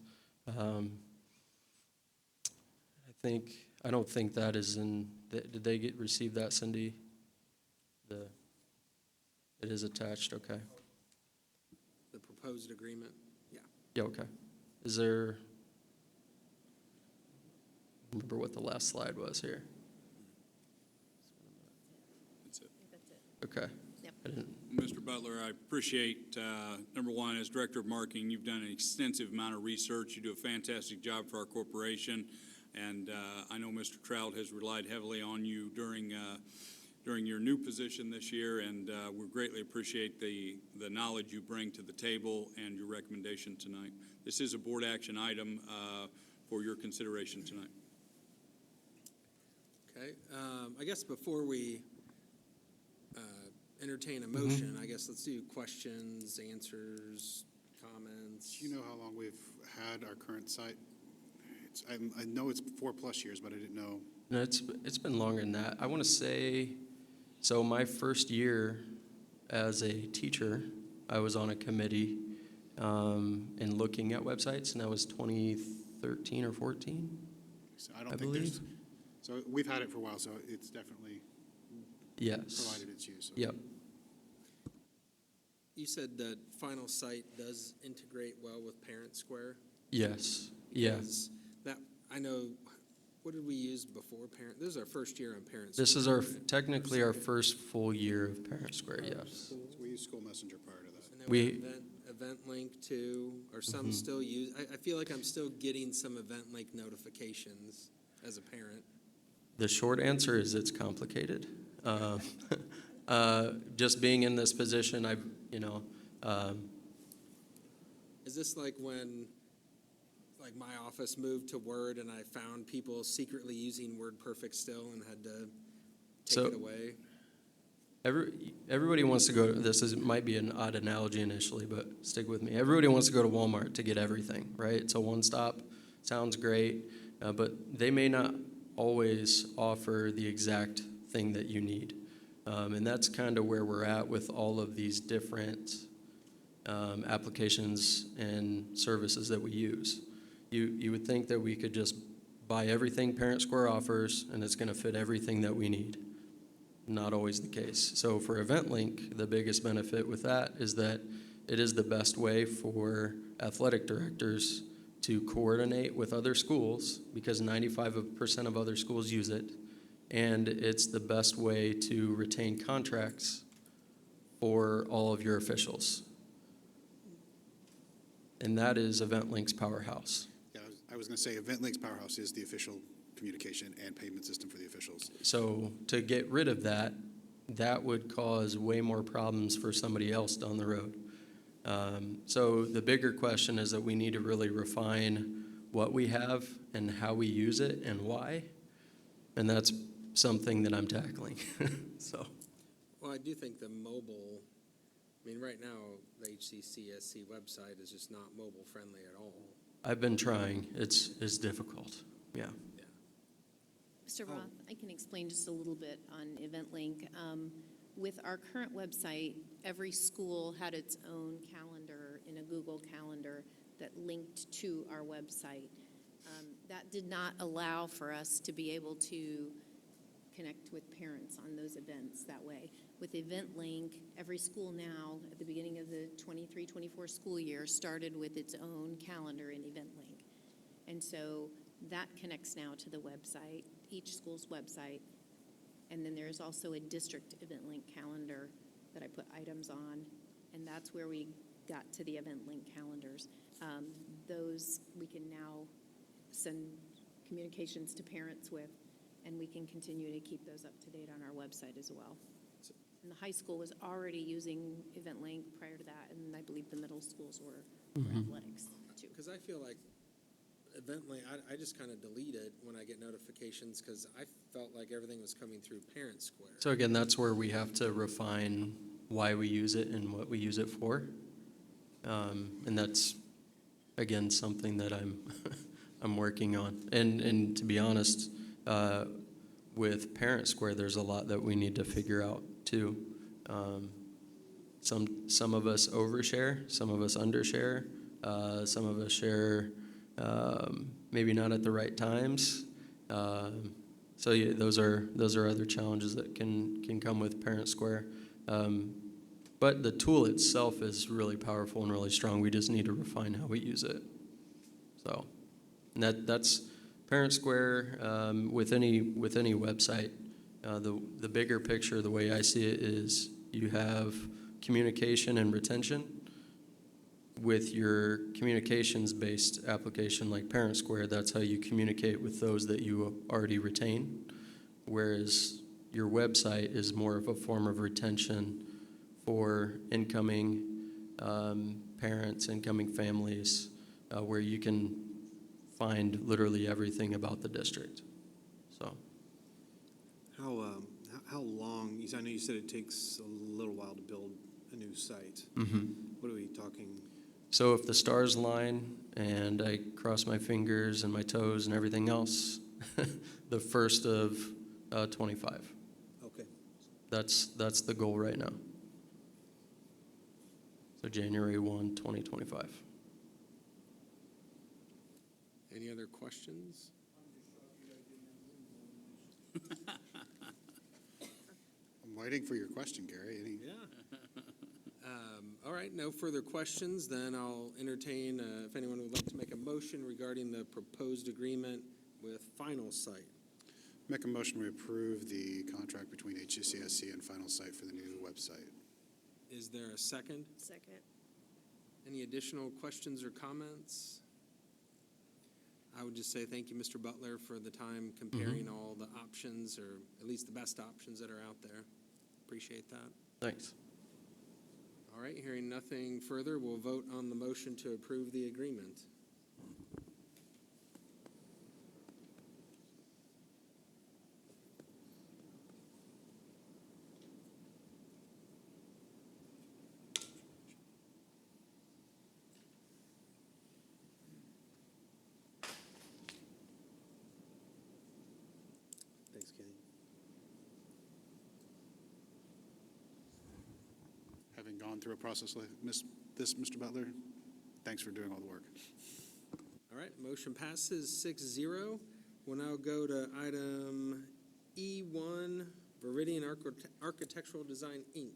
Speaker 8: I don't think that is in. Did they receive that, Cindy? It is attached, okay.
Speaker 3: The proposed agreement, yeah.
Speaker 8: Yeah, okay. Is there, remember what the last slide was here?
Speaker 4: That's it.
Speaker 8: Okay.
Speaker 2: Yep.
Speaker 8: I didn't,
Speaker 4: Mr. Butler, I appreciate, number one, as Director of Marketing, you've done an extensive amount of research. You do a fantastic job for our corporation. And I know Mr. Trout has relied heavily on you during your new position this year, and we greatly appreciate the knowledge you bring to the table and your recommendation tonight. This is a board action item for your consideration tonight.
Speaker 3: Okay, I guess before we entertain a motion, I guess let's do questions, answers, comments.
Speaker 1: Do you know how long we've had our current site? I know it's 4+ years, but I didn't know.
Speaker 8: no, it's been longer than that. I want to say, so my first year as a teacher, I was on a committee and looking at websites, and that was 2013 or 14.
Speaker 1: So I don't
Speaker 8: I
Speaker 1: think
Speaker 8: believe.
Speaker 1: there's. So we've had it for a while, so it's definitely
Speaker 8: Yes.
Speaker 1: provided its use. So.
Speaker 8: Yep.
Speaker 3: You said that Final Site does integrate well with Parent Square?
Speaker 8: Yes. Yeah.
Speaker 3: Because that, I know, what did we use before Parent? This is our first year on Parent
Speaker 8: This
Speaker 3: Square,
Speaker 8: is our
Speaker 3: right?
Speaker 8: technically our first full year of Parent Square. Yes.
Speaker 1: So we used School Messenger prior to that.
Speaker 3: And then
Speaker 8: We-
Speaker 3: Event Link too, or some still use, I feel like I'm still getting some Event Link notifications as a parent.
Speaker 8: The short answer is it's complicated. Just being in this position,
Speaker 3: Is this like when, like my office moved to Word and I found people secretly using WordPerfect still and had to
Speaker 8: So-
Speaker 3: take it away?
Speaker 8: everybody wants to go. Might be an odd analogy initially, but stick with me. Everybody wants to go to Walmart to get everything, right? It's a one-stop. Sounds great, but they may not always offer the exact thing that you need. And that's kind of where we're at with all of these different applications and services that we use. You would think that we could just buy everything Parent Square offers and it's going to fit everything that we need. Not always the case. So for EventLink, the biggest benefit with that is that it is the best way for athletic directors to coordinate with other schools because 95% of other schools use it, and it's the best way to retain contracts for all of your officials. And that is EventLink's powerhouse.
Speaker 1: Yeah, I was going to say EventLink's powerhouse is the official communication and payment system for the officials.
Speaker 8: So to get rid of that, that would cause way more problems for somebody else down the road. So the bigger question is that we need to really refine what we have and how we use it and why. And that's something that I'm tackling. So.
Speaker 3: Well, I do think the mobile, I mean, right now, the HCCSC website is just not mobile friendly at all.
Speaker 8: I've been trying. It's difficult. Yeah.
Speaker 2: Mr. Roth, I can explain just a little bit on EventLink. With our current website, every school had its own calendar in a Google Calendar that linked to our website. That did not allow for us to be able to connect with parents on those events that way. With EventLink, every school now, at the beginning of the 23-24 school year, started with its own calendar in EventLink. And so that connects now to the website, each school's website. And then there's also a district EventLink calendar that I put items on, and that's where we got to the EventLink calendars. Those we can now send communications to parents with, and we can continue to keep those up to date on our website as well. And the high school was already using EventLink prior to that, and I believe the middle schools were for athletics too.
Speaker 3: Because I feel like EventLink, I just kind of delete it when I get notifications because I felt like everything was coming through Parent Square.
Speaker 8: So again, that's where we have to refine why we use it and what we use it for. And that's, again, something that I'm working on. And to be honest, with Parent Square, there's a lot that we need to figure out too. Some of us overshare, some of us undershare, some of us share maybe not at the right times. So yeah, those are other challenges that can come with Parent Square. But the tool itself is really powerful and really strong. We just need to refine how we use it. So, and that's Parent Square with any website. The bigger picture, the way I see it, is you have communication and retention. With your communications-based application like Parent Square, that's how you communicate with those that you already retain, whereas your website is more of a form of retention for incoming parents, incoming families, where you can find literally everything about the district. So,
Speaker 9: how long, I know you said it takes a little while to build a new site. What are we talking?
Speaker 8: so if the stars align and I cross my fingers and my toes and everything else, the first of 25.
Speaker 9: Okay.
Speaker 8: That's the goal right now. So January 1, 2025.
Speaker 3: Any other questions?
Speaker 1: I'm waiting for your question, Gary.
Speaker 3: Yeah. All right, no further questions, then I'll entertain if anyone would like to make a motion regarding the proposed agreement with Final Site.
Speaker 1: Make a motion to approve the contract between HCCSC and Final Site for the new website.
Speaker 3: Is there a second?
Speaker 2: Second.
Speaker 3: Any additional questions or comments? I would just say thank you, Mr. Butler, for the time comparing all the options, or at least the best options that are out there. Appreciate that.
Speaker 8: Thanks.
Speaker 3: All right, hearing nothing further, we'll vote on the motion to approve the agreement.
Speaker 9: Thanks, Kenny.
Speaker 1: Having gone through a process like, Ms. this, Mr. Butler. Thanks for doing all the work.
Speaker 3: All right, motion passes 6-0. We'll now go to item E1, Viridian Architectural Design, Inc.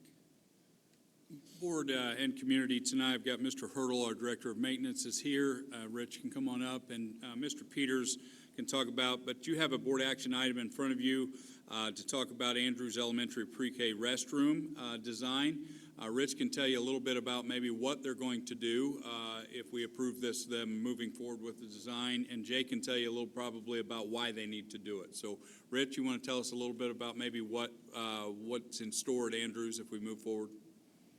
Speaker 4: Board and community, tonight I've got Mr. Hurdle, our Director of Maintenance, is here. Rich can come on up, and Mr. Peters can talk about, but you have a board action item in front of you to talk about Andrews Elementary Pre-K restroom design. Rich can tell you a little bit about maybe what they're going to do if we approve this, them moving forward with the design, and Jay can tell you a little probably about why they need to do it. So, Rich, you want to tell us a little bit about maybe what's in store at Andrews if we move forward?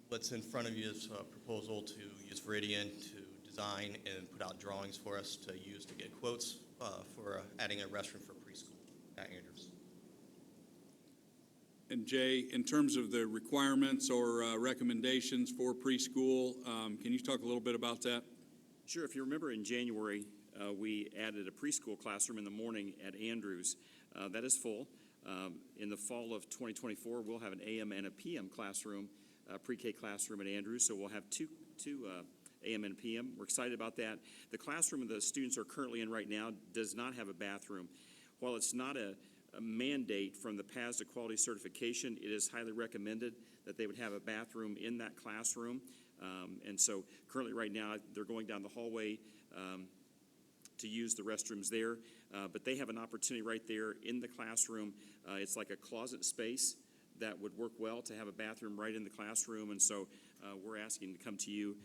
Speaker 10: What's in front of you is a proposal to use Viridian to design and put out drawings for us to use to get quotes for adding a restroom for preschool at Andrews.
Speaker 4: And Jay, in terms of the requirements or recommendations for preschool, can you talk a little bit about that?
Speaker 5: Sure. If you remember in January, we added a preschool classroom in the morning at Andrews. That is full. In the fall of 2024, we'll have an AM and a PM classroom, pre-K classroom at Andrews, so we'll have two AM and PM. We're excited about that. The classroom the students are currently in right now does not have a bathroom. While it's not a mandate from the PAS to quality certification, it is highly recommended that they would have a bathroom in that classroom. And so currently right now, they're going down the hallway to use the restrooms there. But they have an opportunity right there in the classroom. It's like a closet space that would work well to have a bathroom right in the classroom. And so we're asking to come to you,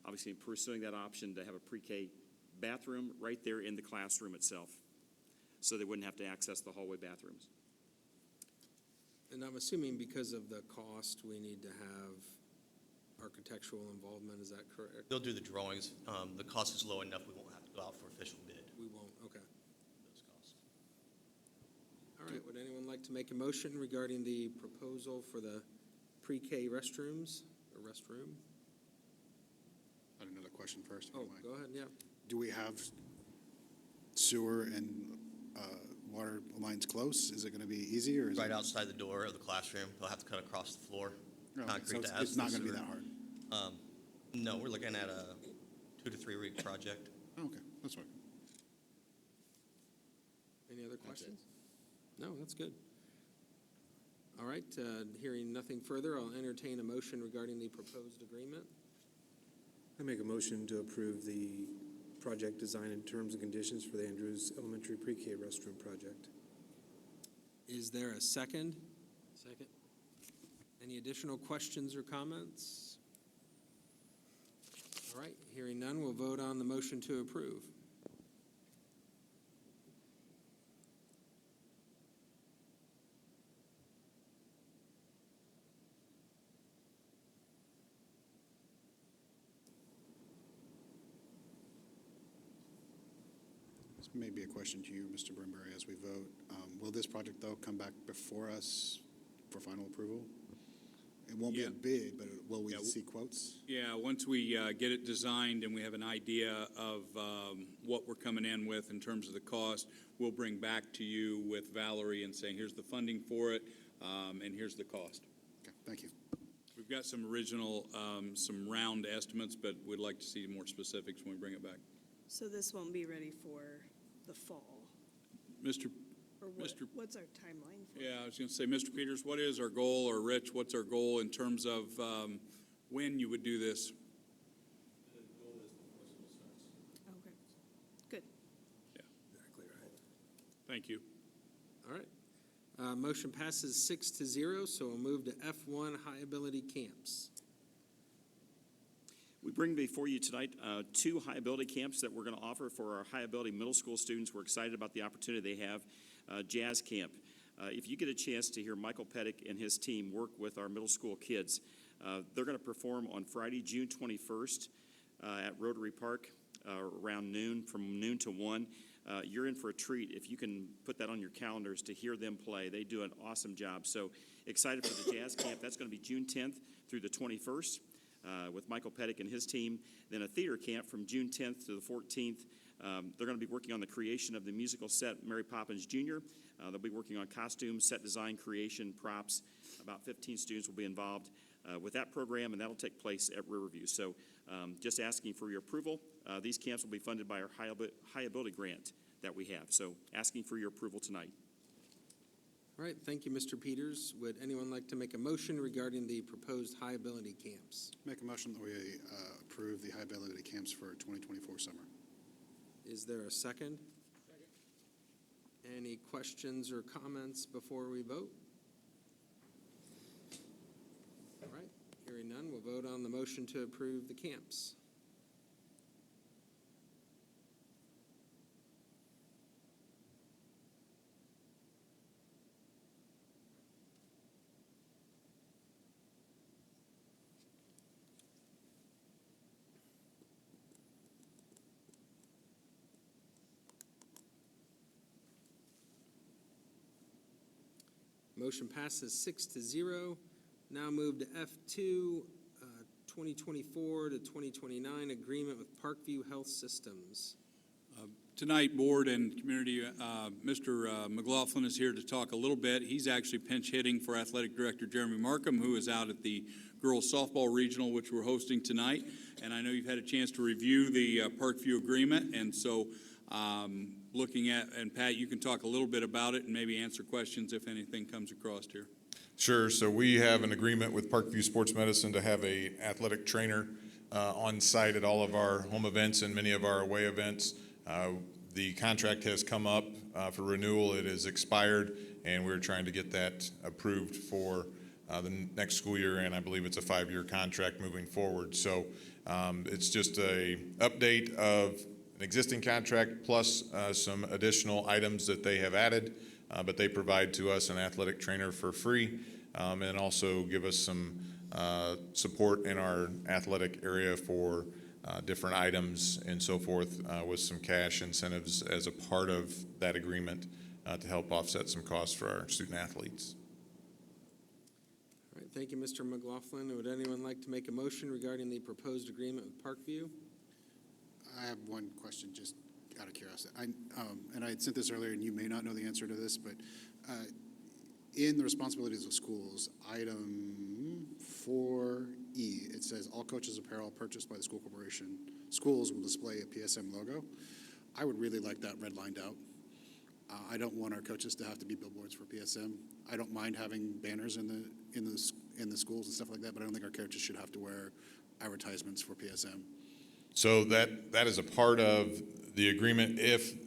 Speaker 5: obviously pursuing that option to have a pre-K bathroom right there in the classroom itself, so they wouldn't have to access the hallway bathrooms.
Speaker 3: And I'm assuming because of the cost, we need to have architectural involvement, is that correct?
Speaker 10: They'll do the drawings. The cost is low enough we won't have to go out for official bid.
Speaker 3: We won't, okay.
Speaker 10: Those costs.
Speaker 3: All right, would anyone like to make a motion regarding the proposal for the pre-K restrooms, or restroom?
Speaker 1: I had another question first. if you
Speaker 3: Oh,
Speaker 1: don't mind.
Speaker 3: go ahead, yeah.
Speaker 1: Do we have sewer and water lines close? Is it going to be easy, or is
Speaker 10: Right
Speaker 1: it?
Speaker 10: outside the door of the classroom, they'll have to cut across the floor.
Speaker 1: No,
Speaker 10: Concrete
Speaker 1: so
Speaker 10: to
Speaker 1: it's not going to be
Speaker 10: sewer.
Speaker 1: that hard.
Speaker 10: No, we're looking at a 2 to 3 week project.
Speaker 1: Oh, okay, that's fine.
Speaker 3: Any other questions? No, that's good. All right, hearing nothing further, I'll entertain a motion regarding the proposed agreement.
Speaker 9: I make a motion to approve the project design and terms and conditions for the Andrews Elementary Pre-K restroom project.
Speaker 3: Is there a second? Second. Any additional questions or comments? All right, hearing none, we'll vote on the motion to approve.
Speaker 1: This may be a question to you, Mr. Brimberry, as we vote. Will this project, though, come back before us for final approval? It won't be
Speaker 4: Yeah.
Speaker 1: a bid, but will we
Speaker 4: Yeah,
Speaker 1: see quotes?
Speaker 4: Yeah, once we get it designed and we have an idea of what we're coming in with in terms of the cost, we'll bring back to you with Valerie and saying, here's the funding for it, and here's the cost.
Speaker 1: Okay, thank you.
Speaker 4: We've got some original, some round estimates, but we'd like to see more specifics when we bring it back.
Speaker 11: So this won't be ready for the fall?
Speaker 4: Mr.
Speaker 11: Or what,
Speaker 4: Mr.
Speaker 11: what's our timeline for?
Speaker 4: Yeah, I was going to say, Mr. Peters, what is our goal, or Rich, what's our goal in terms of when you would do this?
Speaker 11: Okay, good.
Speaker 9: Exactly right.
Speaker 4: Thank you.
Speaker 3: All right. Motion passes 6-0, so we'll move to F1, high ability camps.
Speaker 5: We bring before you tonight 2 high-ability camps that we're going to offer for our high-ability middle school students. We're excited about the opportunity they have. Jazz Camp. If you get a chance to hear Michael Pettick and his team work with our middle school kids, they're going to perform on Friday, June 21st at Rotary Park around noon, from noon to 1. You're in for a treat if you can put that on your calendars to hear them play. They do an awesome job. So excited for the Jazz Camp. That's going to be June 10th through the 21st. With Michael Pettick and his team. Then a theater camp from June 10th to the 14th. They're going to be working on the creation of the musical set Mary Poppins Jr. They'll be working on costumes, set design, creation, props. About 15 students will be involved. with that program, and that'll take place at Riverview. So just asking for your approval. These camps will be funded by our high ability grant that we have. So asking for your approval tonight.
Speaker 3: All right, thank you, Mr. Peters. Would anyone like to make a motion regarding the proposed high-ability camps?
Speaker 1: Make a motion that we approve the high-ability camps for 2024 summer.
Speaker 3: Is there a second? Any questions or comments before we vote? All right, hearing none, we'll vote on the motion to approve the camps. Motion passes 6-0. Now move to F2, 2024 to 2029 agreement with Parkview Health Systems.
Speaker 4: Tonight, board and community, Mr. McLaughlin is here to talk a little bit. He's actually pinch hitting for Athletic Director Jeremy Markham, who is out at the girls softball regional, which we're hosting tonight. And I know you've had a chance to review the Parkview agreement, and so looking at, and Pat, you can talk a little bit about it and maybe answer questions if anything comes across here.
Speaker 12: Sure. So we have an agreement with Parkview Sports Medicine to have a athletic trainer on site at all of our home events and many of our away events. The contract has come up for renewal. It is expired, and we're trying to get that approved for the next school year, and I believe it's a 5-year contract moving forward. So it's just a update of an existing contract plus some additional items that they have added, but they provide to us an athletic trainer for free, and also give us some support in our athletic area for different items and so forth, with some cash incentives as a part of that agreement to help offset some costs for our student athletes.
Speaker 3: All right, thank you, Mr. McLaughlin. Would anyone like to make a motion regarding the proposed agreement with Parkview?
Speaker 1: I have one question, just out of curiosity. And I had sent this earlier, and you may not know the answer to this, but in the responsibilities of schools, item 4E, it says all coaches' apparel purchased by the school corporation, schools will display a PSM logo. I would really like that redlined out. I don't want our coaches to have to be billboards for PSM. I don't mind having banners in the schools and stuff like that, but I don't think our coaches should have to wear advertisements for PSM.
Speaker 12: So that is a part of the agreement.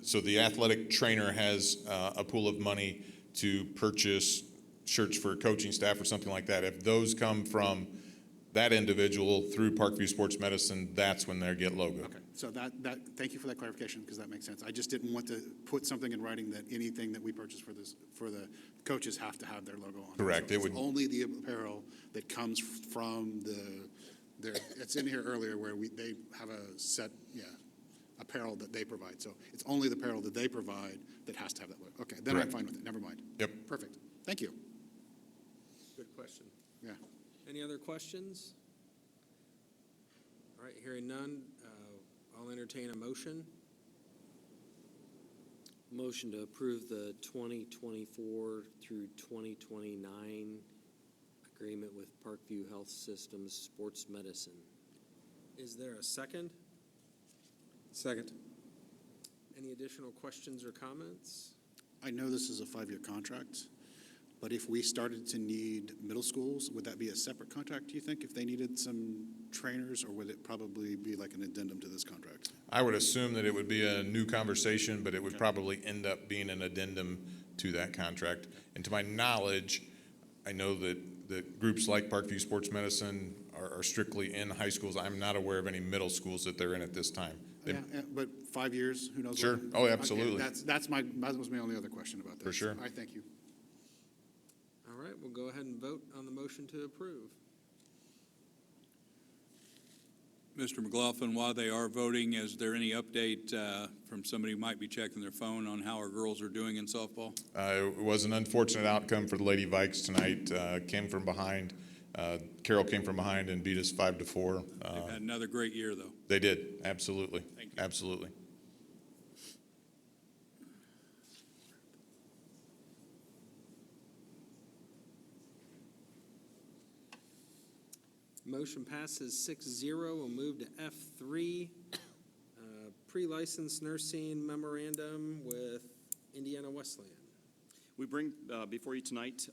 Speaker 12: So the athletic trainer has a pool of money to purchase shirts for coaching staff or something like that. If those come from that individual through Parkview Sports Medicine, that's when they get logo.
Speaker 1: Okay, so thank you for that clarification, because that makes sense. I just didn't want to put something in writing that anything that we purchase for the coaches have to have their logo on it.
Speaker 12: Correct.
Speaker 1: So
Speaker 12: It would
Speaker 1: only the apparel that comes from it's in here earlier where they have a set, apparel that they provide. So it's only the apparel that they provide that has to have that logo. Okay, then
Speaker 12: Correct.
Speaker 1: I'm fine with it. Never mind.
Speaker 12: Yep.
Speaker 1: Perfect. Thank you.
Speaker 3: Good question.
Speaker 1: Yeah.
Speaker 3: Any other questions? All right, hearing none, I'll entertain a motion.
Speaker 13: Motion to approve the 2024 through 2029 agreement with Parkview Health Systems Sports Medicine.
Speaker 3: Is there a second?
Speaker 9: Second.
Speaker 3: Any additional questions or comments?
Speaker 1: I know this is a 5-year contract, but if we started to need middle schools, would that be a separate contract, do you think, if they needed some trainers, or would it probably be like an addendum to this contract?
Speaker 12: I would assume that it would be a new conversation, but it would probably end up being an addendum to that contract. And to my knowledge, I know that groups like Parkview Sports Medicine are strictly in high schools. I'm not aware of any middle schools that they're in at this time.
Speaker 1: Yeah, but 5 years, who knows?
Speaker 12: Sure.
Speaker 1: what-
Speaker 12: Oh, absolutely.
Speaker 1: Okay, that was my only other question about that.
Speaker 12: For sure.
Speaker 1: All right, thank you.
Speaker 3: All right, we'll go ahead and vote on the motion to approve.
Speaker 4: Mr. McLaughlin, while they are voting, is there any update from somebody who might be checking their phone on how our girls are doing in softball?
Speaker 12: It was an unfortunate outcome for the Lady Vikes tonight. Came from behind. Carroll came from behind and beat us 5-4.
Speaker 4: They've had another great year, though.
Speaker 12: They did, absolutely.
Speaker 4: Thank you.
Speaker 12: Absolutely.
Speaker 3: Motion passes 6-0. We'll move to F3, pre-licensed nursing memorandum with Indiana Wesleyan.
Speaker 5: We bring before you tonight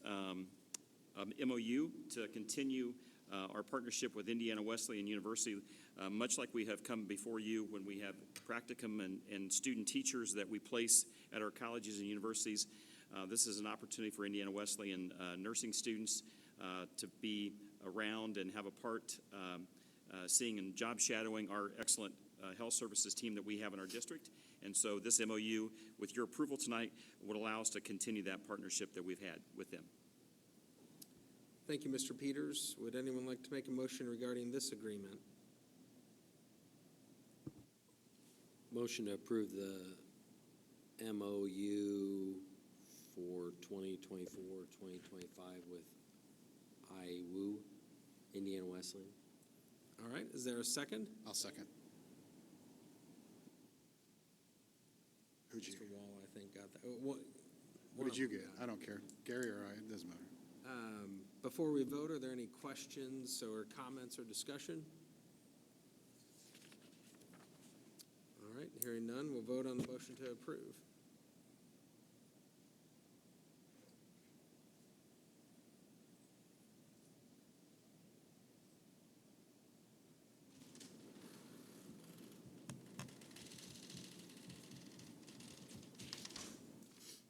Speaker 5: MOU to continue our partnership with Indiana Wesleyan University, much like we have come before you when we have practicum and student teachers that we place at our colleges and universities. This is an opportunity for Indiana Wesleyan nursing students to be around and have a part seeing and job shadowing our excellent health services team that we have in our district. And so this MOU, with your approval tonight, would allow us to continue that partnership that we've had with them.
Speaker 3: Thank you, Mr. Peters. Would anyone like to make a motion regarding this agreement?
Speaker 13: Motion to approve the MOU for 2024-2025 with IWU, Indiana Wesleyan.
Speaker 3: All right, is there a second?
Speaker 1: I'll second. Who'd you,
Speaker 3: Mr. Wall, I think, got that.
Speaker 1: what did you get? I don't care. Gary or I, it doesn't matter.
Speaker 3: Before we vote, are there any questions or comments or discussion? All right, hearing none, we'll vote on the motion to approve.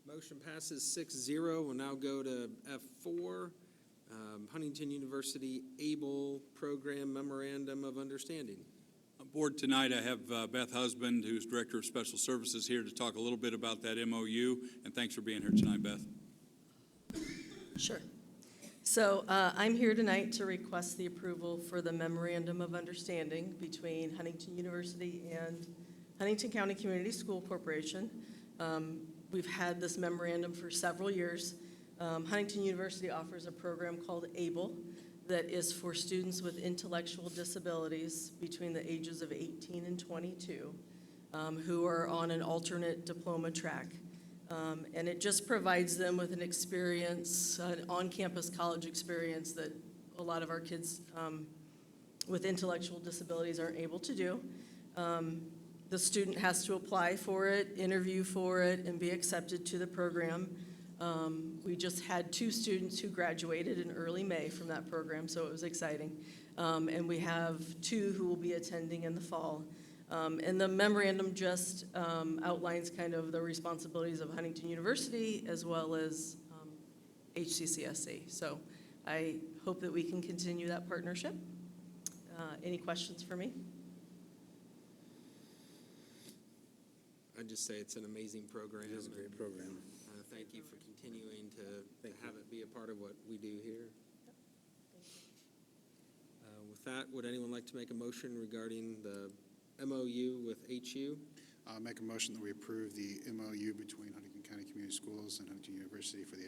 Speaker 3: Motion passes 6-0. We'll now go to F4, Huntington University ABLE Program Memorandum of Understanding.
Speaker 4: On board tonight, I have Beth Husband, who's Director of Special Services, here to talk a little bit about that MOU. And thanks for being here tonight, Beth.
Speaker 14: Sure. So I'm here tonight to request the approval for the Memorandum of Understanding between Huntington University and Huntington County Community School Corporation. We've had this memorandum for several years. Huntington University offers a program called ABLE that is for students with intellectual disabilities between the ages of 18 and 22 who are on an alternate diploma track. And it just provides them with an experience, an on-campus college experience that a lot of our kids with intellectual disabilities aren't able to do. The student has to apply for it, interview for it, and be accepted to the program. We just had 2 students who graduated in early May from that program, so it was exciting. And we have 2 who will be attending in the fall. And the memorandum just outlines kind of the responsibilities of Huntington University as well as HCCSC. So I hope that we can continue that partnership. Any questions for me?
Speaker 3: I'd just say it's an amazing program.
Speaker 9: It is a great program.
Speaker 3: Thank you for continuing to have it be a part of what we do here. With that, would anyone like to make a motion regarding the MOU with HU?
Speaker 1: Make a motion that we approve the MOU between Huntington County Community Schools and Huntington University for the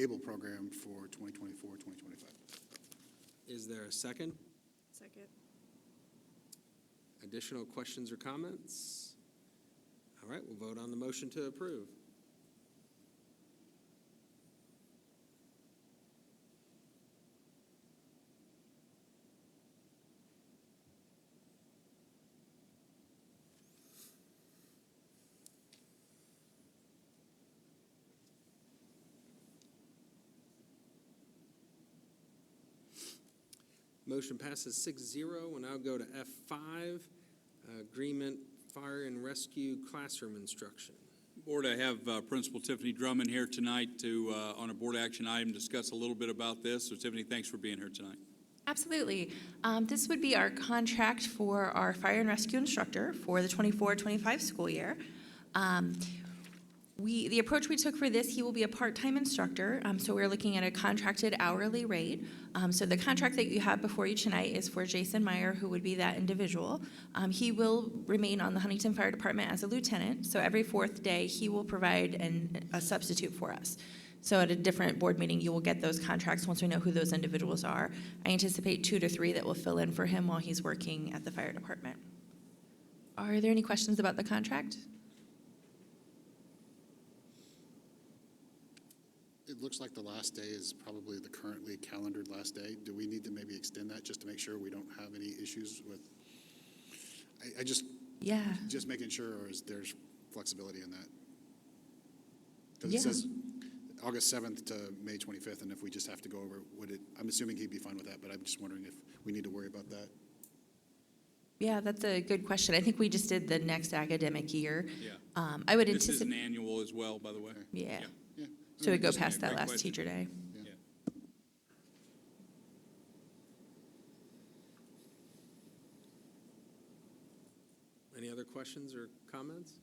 Speaker 1: ABLE program for 2024-2025.
Speaker 3: Is there a second?
Speaker 11: Second.
Speaker 3: Additional questions or comments? All right, we'll vote on the motion to approve. Motion passes 6-0. We'll now go to F5, Agreement Fire and Rescue Classroom Instruction.
Speaker 4: Board, I have Principal Tiffany Drummond here tonight to, on a board action item, discuss a little bit about this. So Tiffany, thanks for being here tonight.
Speaker 15: Absolutely. This would be our contract for our fire and rescue instructor for the 24-25 school year. The approach we took for this, he will be a part-time instructor, so we're looking at a contracted hourly rate. So the contract that you have before you tonight is for Jason Meyer, who would be that individual. He will remain on the Huntington Fire Department as a lieutenant, so every 4th day he will provide a substitute for us. So at a different board meeting, you will get those contracts once we know who those individuals are. I anticipate 2 to 3 that will fill in for him while he's working at the fire department. Are there any questions about the contract?
Speaker 1: It it looks like the last day is probably the currently calendared last day. Do we need to maybe extend that just to make sure we don't have any issues with, I just,
Speaker 15: Yeah.
Speaker 1: just making sure, or is there's flexibility in that? Because
Speaker 15: Yeah.
Speaker 1: it says August 7th to May 25th, and if we just have to go over, would it, I'm assuming he'd be fine with that, but I'm just wondering if we need to worry about that.
Speaker 15: Yeah, that's a good question. I think we just did the next academic year.
Speaker 4: Yeah.
Speaker 15: I would
Speaker 4: This is an
Speaker 15: anticipate,
Speaker 4: annual as well, by the way.
Speaker 15: yeah.
Speaker 1: Yeah.
Speaker 15: So we go
Speaker 4: Just a
Speaker 15: past that
Speaker 4: great
Speaker 15: last
Speaker 4: question.
Speaker 15: teacher day.
Speaker 4: Yeah.
Speaker 3: Any other questions or comments?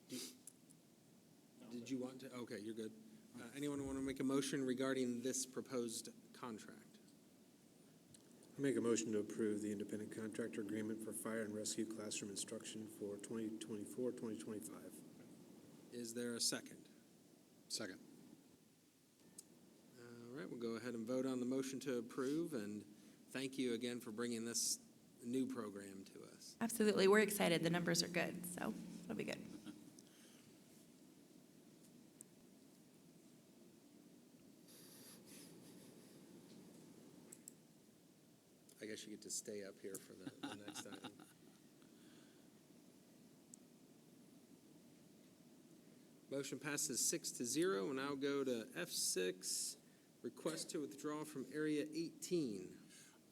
Speaker 3: Did you want to? Okay, you're good. Anyone want to make a motion regarding this proposed contract?
Speaker 9: I make a motion to approve the independent contractor agreement for fire and rescue classroom instruction for 2024, 2025.
Speaker 3: Is there a second?
Speaker 1: Second.
Speaker 3: All right, we'll go ahead and vote on the motion to approve, and thank you again for bringing this new program to us.
Speaker 15: Absolutely. We're excited. The numbers are good, so it'll be good.
Speaker 3: I guess you get to stay up here for the next item. Motion passes 6-0. We'll now go to F6, request to withdraw from Area 18.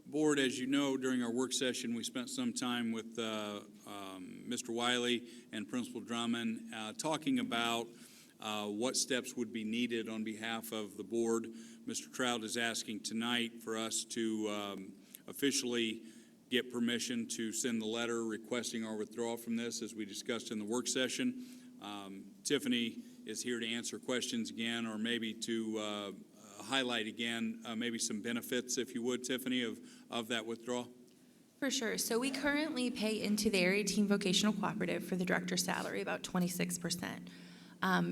Speaker 4: Board, as you know, during our work session, we spent some time with Mr. Wiley and Principal Drummond talking about what steps would be needed on behalf of the board. Mr. Trout is asking tonight for us to officially get permission to send the letter requesting our withdrawal from this, as we discussed in the work session. Tiffany is here to answer questions again, or maybe to highlight again maybe some benefits, if you would, Tiffany, of that withdrawal.
Speaker 15: For sure. So we currently pay into the Area 18 Vocational Cooperative for the director's salary, about 26%.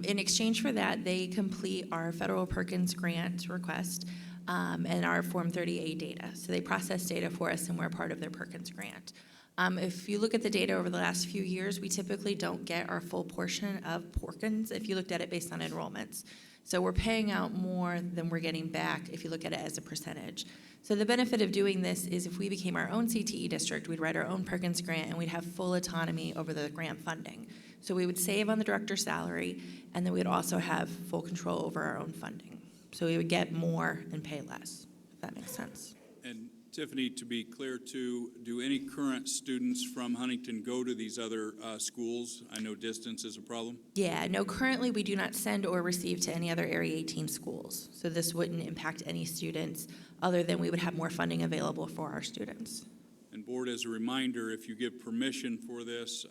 Speaker 15: In exchange for that, they complete our federal Perkins grant request and our Form 30A data. So they process data for us, and we're part of their Perkins grant. If you look at the data over the last few years, we typically don't get our full portion of Perkins if you looked at it based on enrollments. So we're paying out more than we're getting back if you look at it as a percentage. So the benefit of doing this is if we became our own CTE district, we'd write our own Perkins grant, and we'd have full autonomy over the grant funding. So we would save on the director's salary, and then we'd also have full control over our own funding. So we would get more and pay less, if that makes sense.
Speaker 4: And Tiffany, to be clear too, do any current students from Huntington go to these other schools? I know distance is a problem.
Speaker 15: Yeah, no, currently we do not send or receive to any other Area 18 schools. So this wouldn't impact any students other than we would have more funding available for our students.
Speaker 4: And board, as a reminder, if you give permission for this,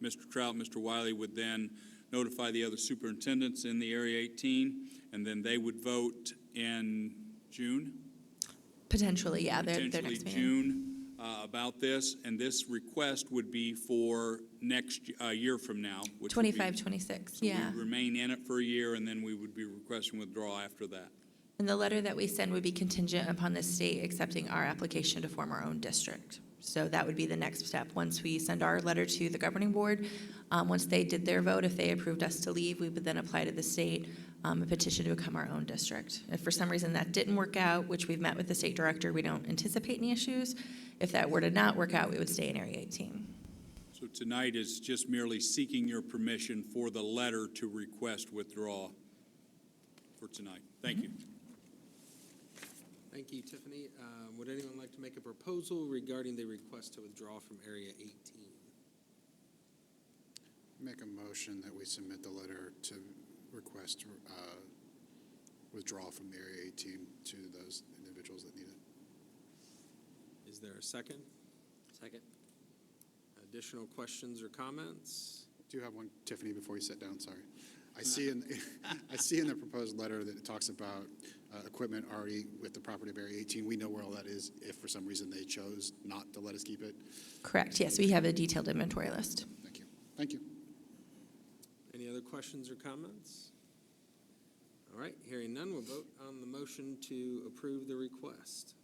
Speaker 4: Mr. Trout, Mr. Wiley would then notify the other superintendents in the Area 18, and then they would vote in June?
Speaker 15: Potentially, yeah, their
Speaker 4: Potentially
Speaker 15: next meeting.
Speaker 4: June about this, and this request would be for next year from now. Which would be-
Speaker 15: 25, 26,
Speaker 4: so
Speaker 15: yeah.
Speaker 4: we'd remain in it for a year, and then we would be requesting withdrawal after that.
Speaker 15: And the letter that we send would be contingent upon the state accepting our application to form our own district. So that would be the next step. Once we send our letter to the governing board, once they did their vote, if they approved us to leave, we would then apply to the state a petition to become our own district. If for some reason that didn't work out, which we've met with the state director, we don't anticipate any issues. If that were to not work out, we would stay in Area 18.
Speaker 4: So tonight is just merely seeking your permission for the letter to request withdrawal for tonight. Thank you.
Speaker 3: Thank you, Tiffany. Would anyone like to make a proposal regarding the request to withdraw from Area 18?
Speaker 1: Make a motion that we submit the letter to request withdrawal from the Area 18 to those individuals that need it.
Speaker 3: Is there a second?
Speaker 13: Second.
Speaker 3: Additional questions or comments?
Speaker 1: Do you have one, Tiffany, before you sit down? Sorry. I see in the proposed letter that it talks about equipment already with the property of Area 18. We know where all that is if for some reason they chose not to let us keep it.
Speaker 15: Correct, yes, we have a detailed inventory list.
Speaker 1: Thank you. Thank you.
Speaker 3: Any other questions or comments? All right, hearing none, we'll vote on the motion to approve the request.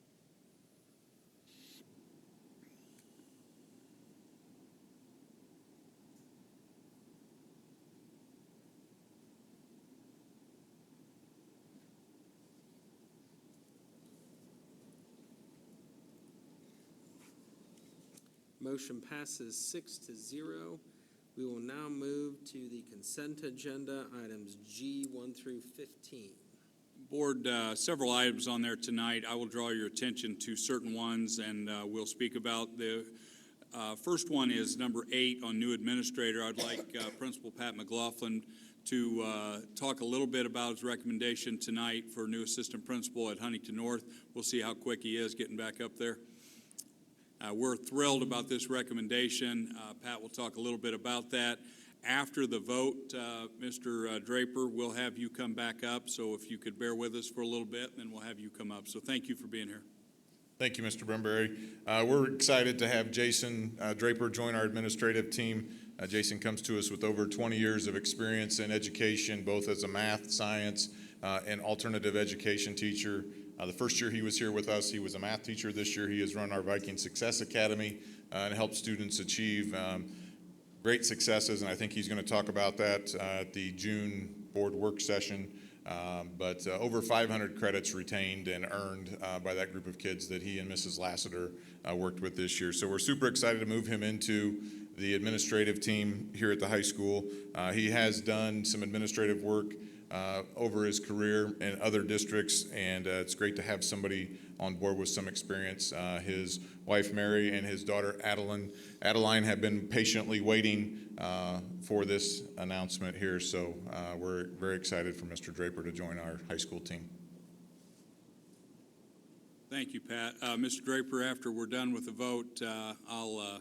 Speaker 3: Motion passes 6-0. We will now move to the consent agenda, items G 1 through 15.
Speaker 4: Board, several items on there tonight. I will draw your attention to certain ones, and we'll speak about the first one is number 8 on new administrator. I'd like Principal Pat McLaughlin to talk a little bit about his recommendation tonight for new assistant principal at Huntington North. We'll see how quick he is getting back up there. We're thrilled about this recommendation. Pat will talk a little bit about that. After the vote, Mr. Draper, we'll have you come back up, so if you could bear with us for a little bit, then we'll have you come up. So thank you for being here.
Speaker 12: Thank you, Mr. Bremberry. We're excited to have Jason Draper join our administrative team. Jason comes to us with over 20 years of experience in education, both as a math, science, and alternative education teacher. The first year he was here with us, he was a math teacher. This year he has run our Viking Success Academy and helped students achieve great successes, and I think he's going to talk about that at the June board work session. But over 500 credits retained and earned by that group of kids that he and Mrs. Lassiter worked with this year. So we're super excited to move him into the administrative team here at the high school. He has done some administrative work over his career in other districts, and it's great to have somebody on board with some experience. His wife Mary and his daughter Adeline have been patiently waiting for this announcement here, so we're very excited for Mr. Draper to join our high school team.
Speaker 4: Thank you, Pat. Mr. Draper, after we're done with the vote, I'll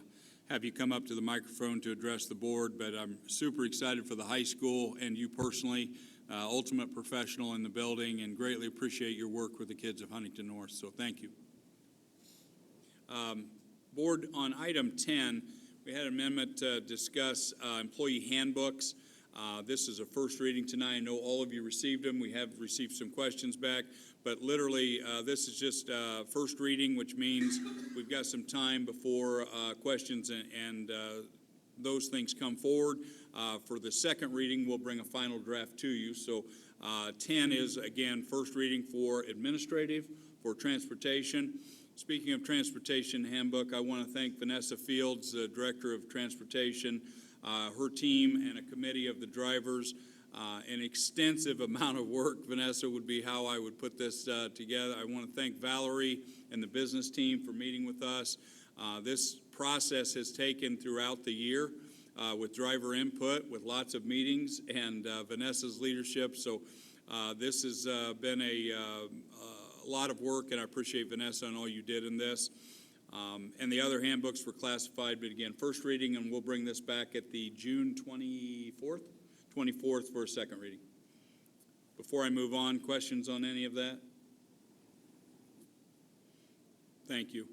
Speaker 4: have you come up to the microphone to address the board, but I'm super excited for the high school and you personally, ultimate professional in the building, and greatly appreciate your work with the kids of Huntington North, so thank you. Board, on item 10, we had an amendment to discuss employee handbooks. This is a first reading tonight. I know all of you received them. We have received some questions back, but literally this is just first reading, which means we've got some time before questions and those things come forward. For the second reading, we'll bring a final draft to you. So 10 is, again, first reading for administrative, for transportation. Speaking of transportation handbook, I want to thank Vanessa Fields, the Director of Transportation, her team, and a committee of the drivers. An extensive amount of work, Vanessa, would be how I would put this together. I want to thank Valerie and the business team for meeting with us. This process has taken throughout the year with driver input, with lots of meetings, and Vanessa's leadership. So this has been a lot of work, and I appreciate Vanessa and all you did in this. And the other handbooks were classified, but again, first reading, and we'll bring this back at the June 24th for a second reading. Before I move on, questions on any of that? Thank you.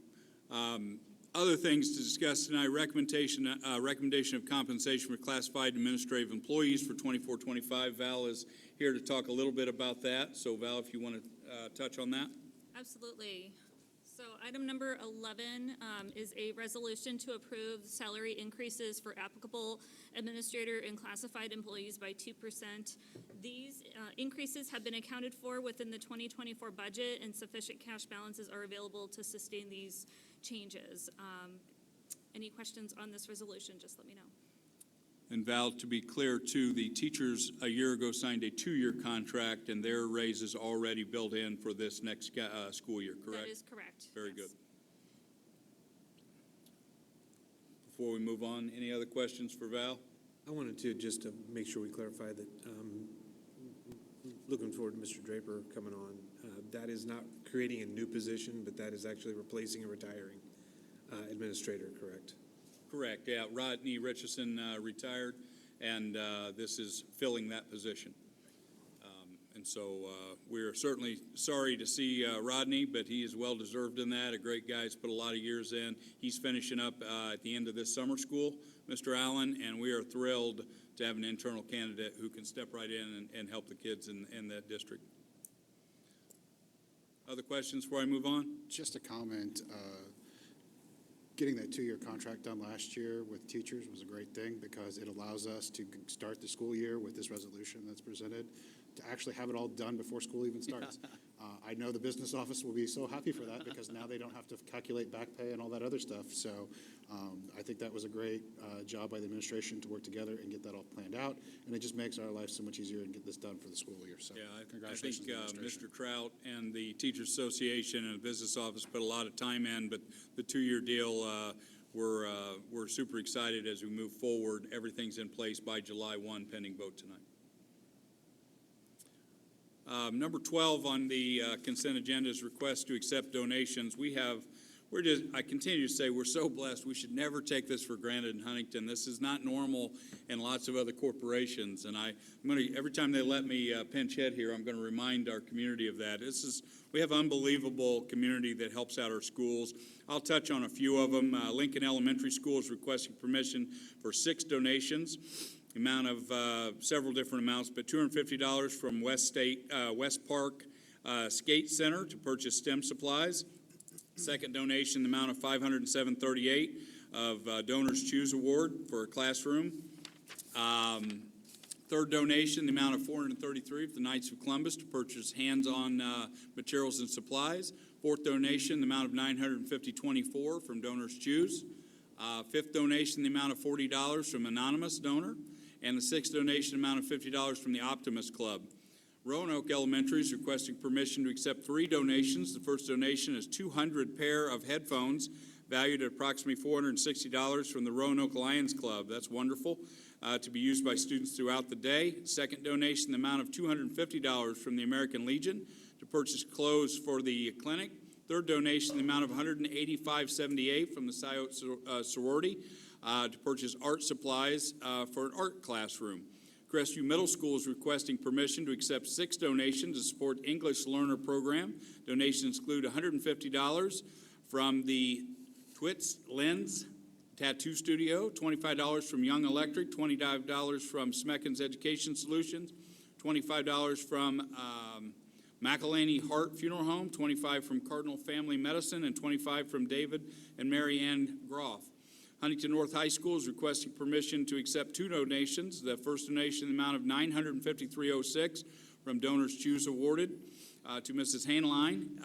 Speaker 4: Other things to discuss tonight, recommendation of compensation for classified administrative employees for 24-25. Val is here to talk a little bit about that. So Val, if you want to touch on that.
Speaker 16: Absolutely. So item number 11 is a resolution to approve salary increases for applicable administrator and classified employees by 2%. These increases have been accounted for within the 2024 budget, and sufficient cash balances are available to sustain these changes. Any questions on this resolution, just let me know.
Speaker 4: And Val, to be clear too, the teachers a year ago signed a 2-year contract, and their raise is already built in for this next school year, correct?
Speaker 16: That is correct.
Speaker 4: Very
Speaker 16: yes.
Speaker 4: good. Before we move on, any other questions for Val?
Speaker 9: I wanted to just to make sure we clarify that, looking forward to Mr. Draper coming on. That is not creating a new position, but that is actually replacing a retiring administrator, correct?
Speaker 4: Correct, yeah. Rodney Richardson retired, and this is filling that position. And so we're certainly sorry to see Rodney, but he is well-deserved in that. A great guy. He's put a lot of years in. He's finishing up at the end of this summer school, Mr. Allen, and we are thrilled to have an internal candidate who can step right in and help the kids in that district. Other questions before I move on?
Speaker 1: Just a comment. Getting that 2-year contract done last year with teachers was a great thing because it allows us to start the school year with this resolution that's presented, to actually have it all done before school even starts.
Speaker 17: I know the business office will be so happy for that because now they don't have to calculate back pay and all that other stuff. So I think that was a great job by the administration to work together and get that all planned out. And it just makes our life so much easier and get this done for the school year. So
Speaker 4: Yeah, I
Speaker 17: congratulations
Speaker 4: think
Speaker 17: to the administration.
Speaker 4: Mr. Trout and the Teachers Association and the business office put a lot of time in, but the two-year deal, we're super excited as we move forward. Everything's in place by July 1, pending vote tonight. Number 12 on the consent agenda is request to accept donations. I continue to say we're so blessed. We should never take this for granted in Huntington. This is not normal in lots of other corporations. And every time they let me pinch hit here, I'm going to remind our community of that. We have unbelievable community that helps out our schools. I'll touch on a few of them. Lincoln Elementary School is requesting permission for 6 donations. The amount of several different amounts, but $250 from West Park Skate Center to purchase STEM supplies. Second donation, the amount of $507.38 of Donors Choose Award for a classroom. Third donation, the amount of $433 for the Knights of Columbus to purchase hands-on materials and supplies. Fourth donation, the amount of $950.24 from Donors Choose. Fifth donation, the amount of $40 from Anonymous Donor. And the sixth donation, amount of $50 from the Optimist Club. Roanoke Elementary is requesting permission to accept 3 donations. The first donation is 200 pair of headphones valued at approximately $460 from the Roanoke Lions Club. That's wonderful, to be used by students throughout the day. Second donation, the amount of $250 from the American Legion to purchase clothes for the clinic. Third donation, the amount of $185.78 from the Sciote sorority to purchase art supplies for an art classroom. Crestview Middle School is requesting permission to accept 6 donations to support English Learner Program. Donations include $150 from the Twits Lens Tattoo Studio, $25 from Young Electric, $25 from Smeckens Education Solutions, $25 from McElhaney Hart Funeral Home, $25 from Cardinal Family Medicine, and $25 from David and Mary Ann Groff. Huntington North High School is requesting permission to accept 2 donations. The first donation, the amount of $953.06 from Donors Choose awarded to Mrs. Hainline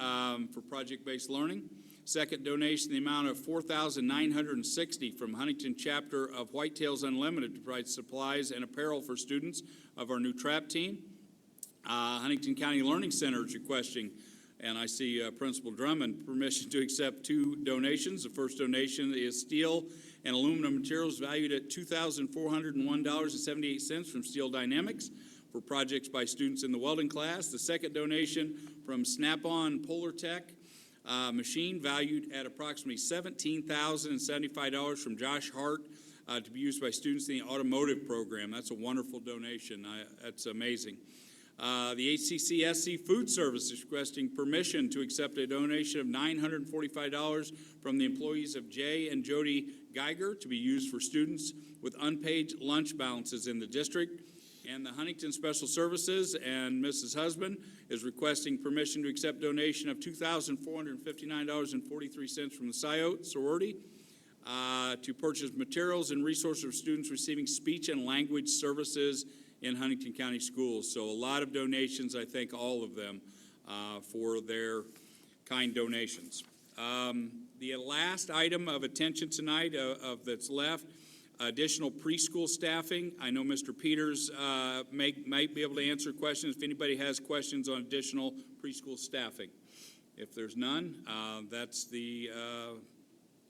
Speaker 4: for project-based learning. Second donation, the amount of $4,960 from Huntington chapter of Whitetails Unlimited to provide supplies and apparel for students of our new trap team. Huntington County Learning Center is requesting, and I see Principal Drummond, permission to accept 2 donations. The first donation is steel and aluminum materials valued at $2,401.78 from Steel Dynamics for projects by students in the welding class. The second donation from Snap-on Polar Tech machine valued at approximately $17,075 from Josh Hart to be used by students in the automotive program. That's a wonderful donation. That's amazing. The HCCSC Food Service is requesting permission to accept a donation of $945 from the employees of Jay and Jody Geiger to be used for students with unpaid lunch balances in the district. And the Huntington Special Services and Mrs. Husband is requesting permission to accept donation of $2,459.43 from the Sciote sorority to purchase materials and resources for students receiving speech and language services in Huntington County Schools. So a lot of donations, I thank all of them for their kind donations. The last item of attention tonight that's left, additional preschool staffing. I know Mr. Peters might be able to answer questions if anybody has questions on additional preschool staffing. If there's none, that's the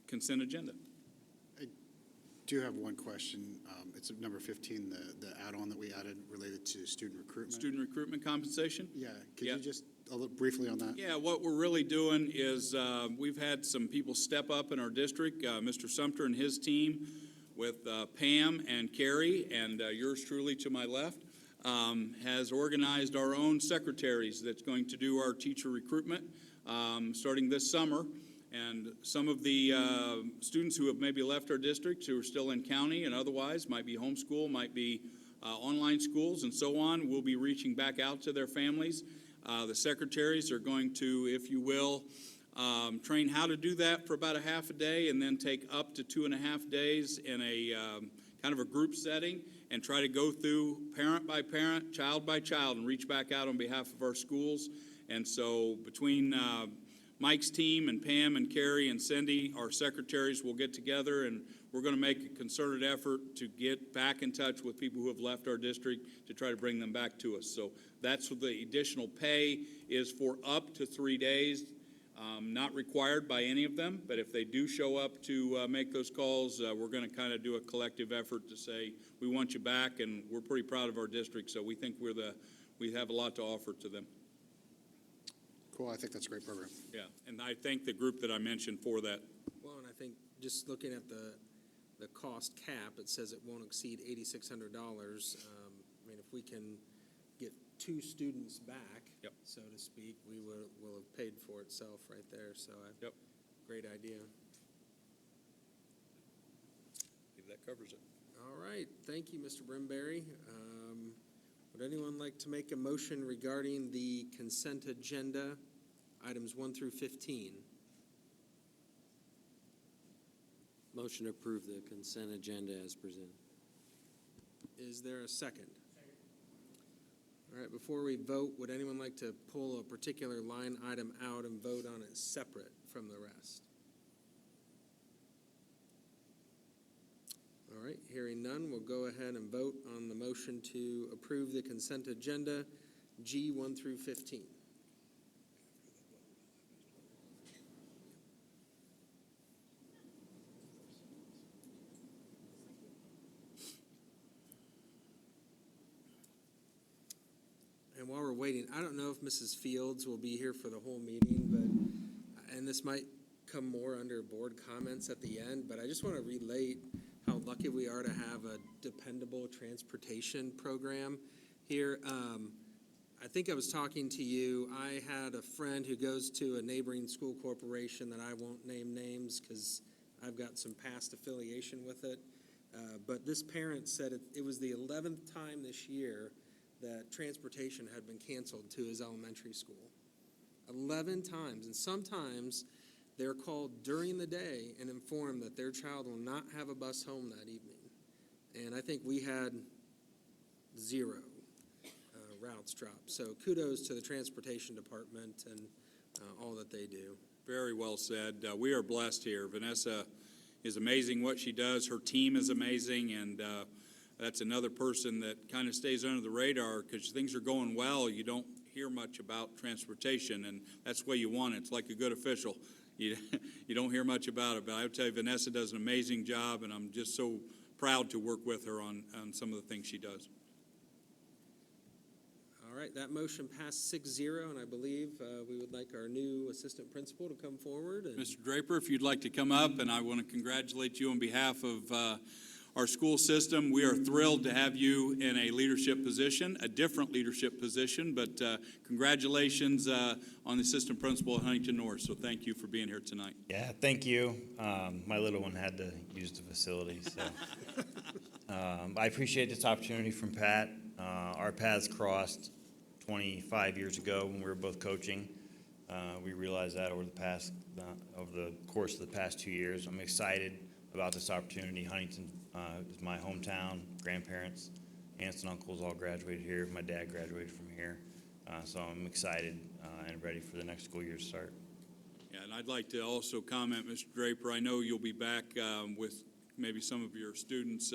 Speaker 4: consent agenda.
Speaker 17: I do have one question. It's number 15, the add-on that we added related to student recruitment.
Speaker 4: Student recruitment compensation?
Speaker 17: Yeah, could you just a little briefly on that?
Speaker 4: Yeah, what we're really doing is we've had some people step up in our district. Mr. Sumter and his team with Pam and Carrie and yours truly to my left has organized our own secretaries that's going to do our teacher recruitment starting this summer. And some of the students who have maybe left our district who are still in county and otherwise might be homeschool, might be online schools and so on, will be reaching back out to their families. The secretaries are going to, if you will, train how to do that for about a half a day and then take up to 2.5 days in a kind of a group setting and try to go through parent by parent, child by child, and reach back out on behalf of our schools And so between Mike's team and Pam and Carrie and Cindy, our secretaries, will get together, and we're going to make a concerted effort to get back in touch with people who have left our district to try to bring them back to us. So that's what the additional pay is for, up to 3 days. Not required by any of them, but if they do show up to make those calls, we're going to kind of do a collective effort to say, we want you back, and we're pretty proud of our district, so we think we have a lot to offer to them.
Speaker 17: Cool, I think that's a great program.
Speaker 4: Yeah, and I thank the group that I mentioned for that.
Speaker 3: Well, and I think just looking at the cost cap, it says it won't exceed $8,600. I mean, if we can get 2 students back,
Speaker 4: Yep.
Speaker 3: so to speak, we will have paid for itself right there. So,
Speaker 4: Yep.
Speaker 3: Great idea.
Speaker 4: I think that covers it.
Speaker 3: All right, thank you, Mr. Brimberry. Would anyone like to make a motion regarding the consent agenda, items 1 through 15?
Speaker 13: Motion to approve the consent agenda as presented.
Speaker 3: Is there a second? All right, before we vote, would anyone like to pull a particular line item out and vote on it separate from the rest? All right, hearing none, we'll go ahead and vote on the motion to approve the consent agenda, G 1 through 15. And while we're waiting, I don't know if Mrs. Fields will be here for the whole meeting, but, and this might come more under board comments at the end, but I just want to relate how lucky we are to have a dependable transportation program here. I think I was talking to you, I had a friend who goes to a neighboring school corporation that I won't name names because I've got some past affiliation with it. But this parent said it was the 11th time this year that transportation had been canceled to his elementary school. 11 times. And sometimes they're called during the day and informed that their child will not have a bus home that evening. And I think we had 0 routes dropped. So kudos to the transportation department and all that they do.
Speaker 4: Very well said. We are blessed here. Vanessa is amazing what she does. Her team is amazing, and that's another person that kind of stays under the radar because things are going well. You don't hear much about transportation, and that's the way you want it. It's like a good official. You don't hear much about it, but I would tell you Vanessa does an amazing job, and I'm just so proud to work with her on some of the things she does.
Speaker 3: All right, that motion passed 6-0, and I believe we would like our new assistant principal to come forward. And
Speaker 4: Mr. Draper, if you'd like to come up, and I want to congratulate you on behalf of our school system. We are thrilled to have you in a leadership position, a different leadership position, but congratulations on the assistant principal at Huntington North. So thank you for being here tonight.
Speaker 18: Yeah, thank you. My little one had to use the facility, so. I appreciate this opportunity from Pat. Our paths crossed 25 years ago when we were both coaching. We realized that over the course of the past 2 years. I'm excited about this opportunity. Huntington is my hometown. Grandparents, aunts and uncles all graduated here. My dad graduated from here. So I'm excited and ready for the next school year to start.
Speaker 4: Yeah, and I'd like to also comment, Mr. Draper, I know you'll be back with maybe some of your students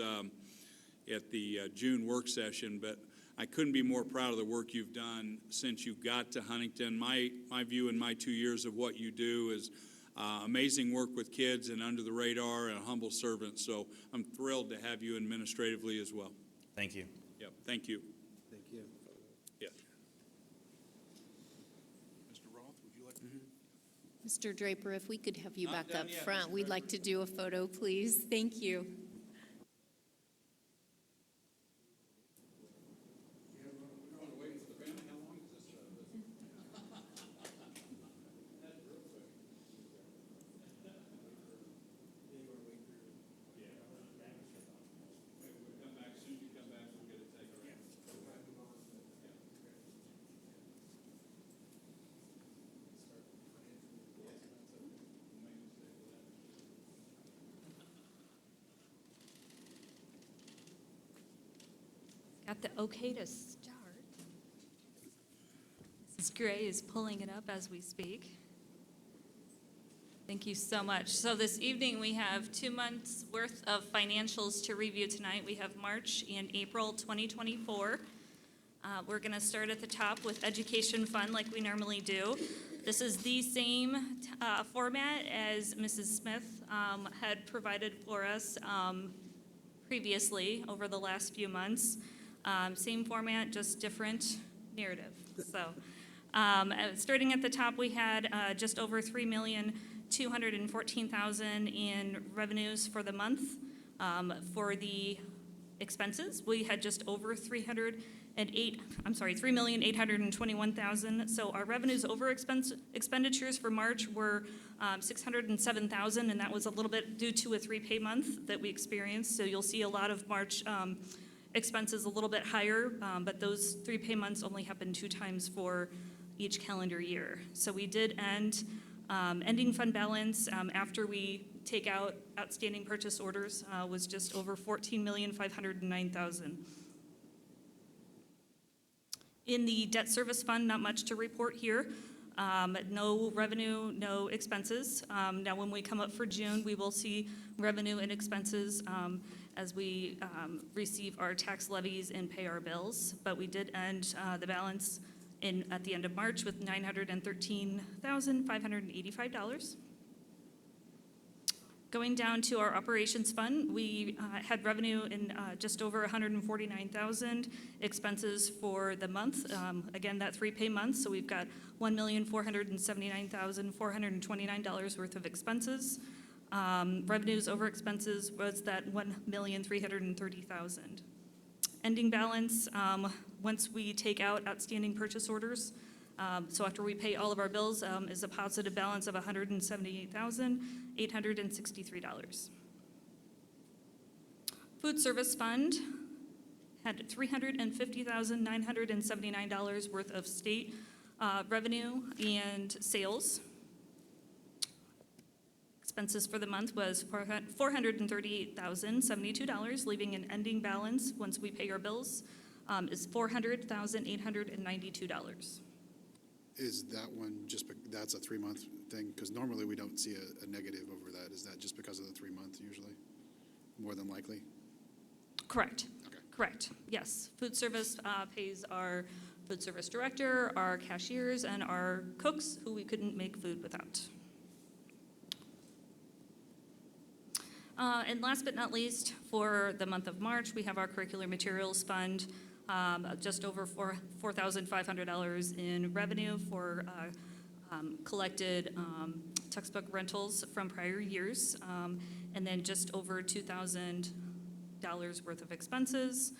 Speaker 4: at the June work session, but I couldn't be more proud of the work you've done since you got to Huntington. My view in my 2 years of what you do is amazing work with kids and under the radar and a humble servant. So I'm thrilled to have you administratively as well.
Speaker 18: Thank you.
Speaker 4: Yep, thank you.
Speaker 3: thank you.
Speaker 4: Yeah. Mr. Roth, would you like to?
Speaker 2: Mr. Draper, if we could have you
Speaker 4: Not
Speaker 2: back
Speaker 4: done
Speaker 2: up
Speaker 4: yet,
Speaker 2: front,
Speaker 4: Mr.
Speaker 2: we'd
Speaker 4: Draper.
Speaker 2: like to do a photo, please. Thank you.
Speaker 19: Got the okay to start.
Speaker 2: Mrs.
Speaker 16: Gray is pulling it up as we speak. Thank you so much. So this evening, we have 2 months' worth of financials to review tonight. We have March and April 2024. We're going to start at the top with Education Fund like we normally do. This is the same format as Mrs. Smith had provided for us previously over the last few months. Same format, just different narrative. So starting at the top, we had just over $3,214,000 in revenues for the month. For the expenses, we had just over $3,821,000. So our revenues over expenditures for March were $607,000, and that was a little bit due to a 3-pay month that we experienced. So you'll see a lot of March expenses a little bit higher, but those 3-pay months only happen 2 times for each calendar year. So we did end ending fund balance after we take out outstanding purchase orders was just over $14,509,000. In the debt service fund, not much to report here. No revenue, no expenses. Now, when we come up for June, we will see revenue and expenses as we receive our tax levies and pay our bills. But we did end the balance at the end of March with $913,585. Going down to our operations fund, we had revenue in just over $149,000, expenses for the month. Again, that 3-pay month, so we've got $1,479,429 worth of expenses. Revenues over expenses was that $1,330,000. Ending balance, once we take out outstanding purchase orders, so after we pay all of our bills, is a positive balance of $178,863. Food service fund had $350,979 worth of state revenue and sales. Expenses for the month was $438,072, leaving an ending balance once we pay our bills is $400,892.
Speaker 17: Is that one that's a 3-month thing? Because normally we don't see a negative over that. Is that just because of the 3-month usually? More than likely?
Speaker 16: Correct.
Speaker 17: Okay.
Speaker 16: Correct. Yes. Food service pays our food service director, our cashiers, and our cooks, who we couldn't make food without. And last but not least, for the month of March, we have our curricular materials fund, just over $4,500 in revenue for collected textbook rentals from prior years, and then just over $2,000 worth of expenses.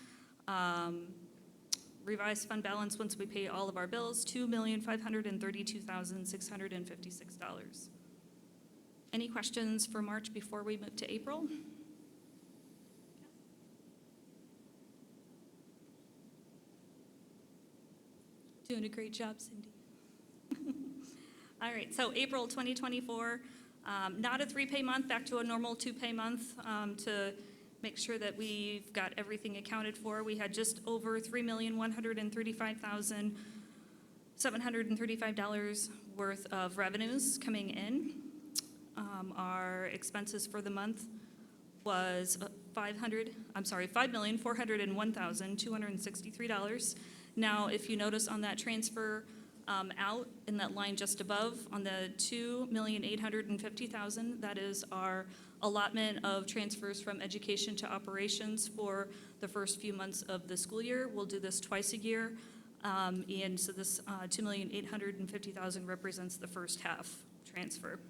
Speaker 16: Revised fund balance once we pay all of our bills, $2,532,656. Any questions for March before we move to April? Doing a great job, Cindy. All right, so April 2024, not a 3-pay month, back to a normal 2-pay month to make sure that we've got everything accounted for. We had just over $3,135,735 worth of revenues coming in. Our expenses for the month was $5,401,263. Now, if you notice on that transfer out in that line just above, on the $2,850,000, that is our allotment of transfers from education to operations for the first few months of the school year. We'll do this twice a year, and so this $2,850,000 represents the first half transfer.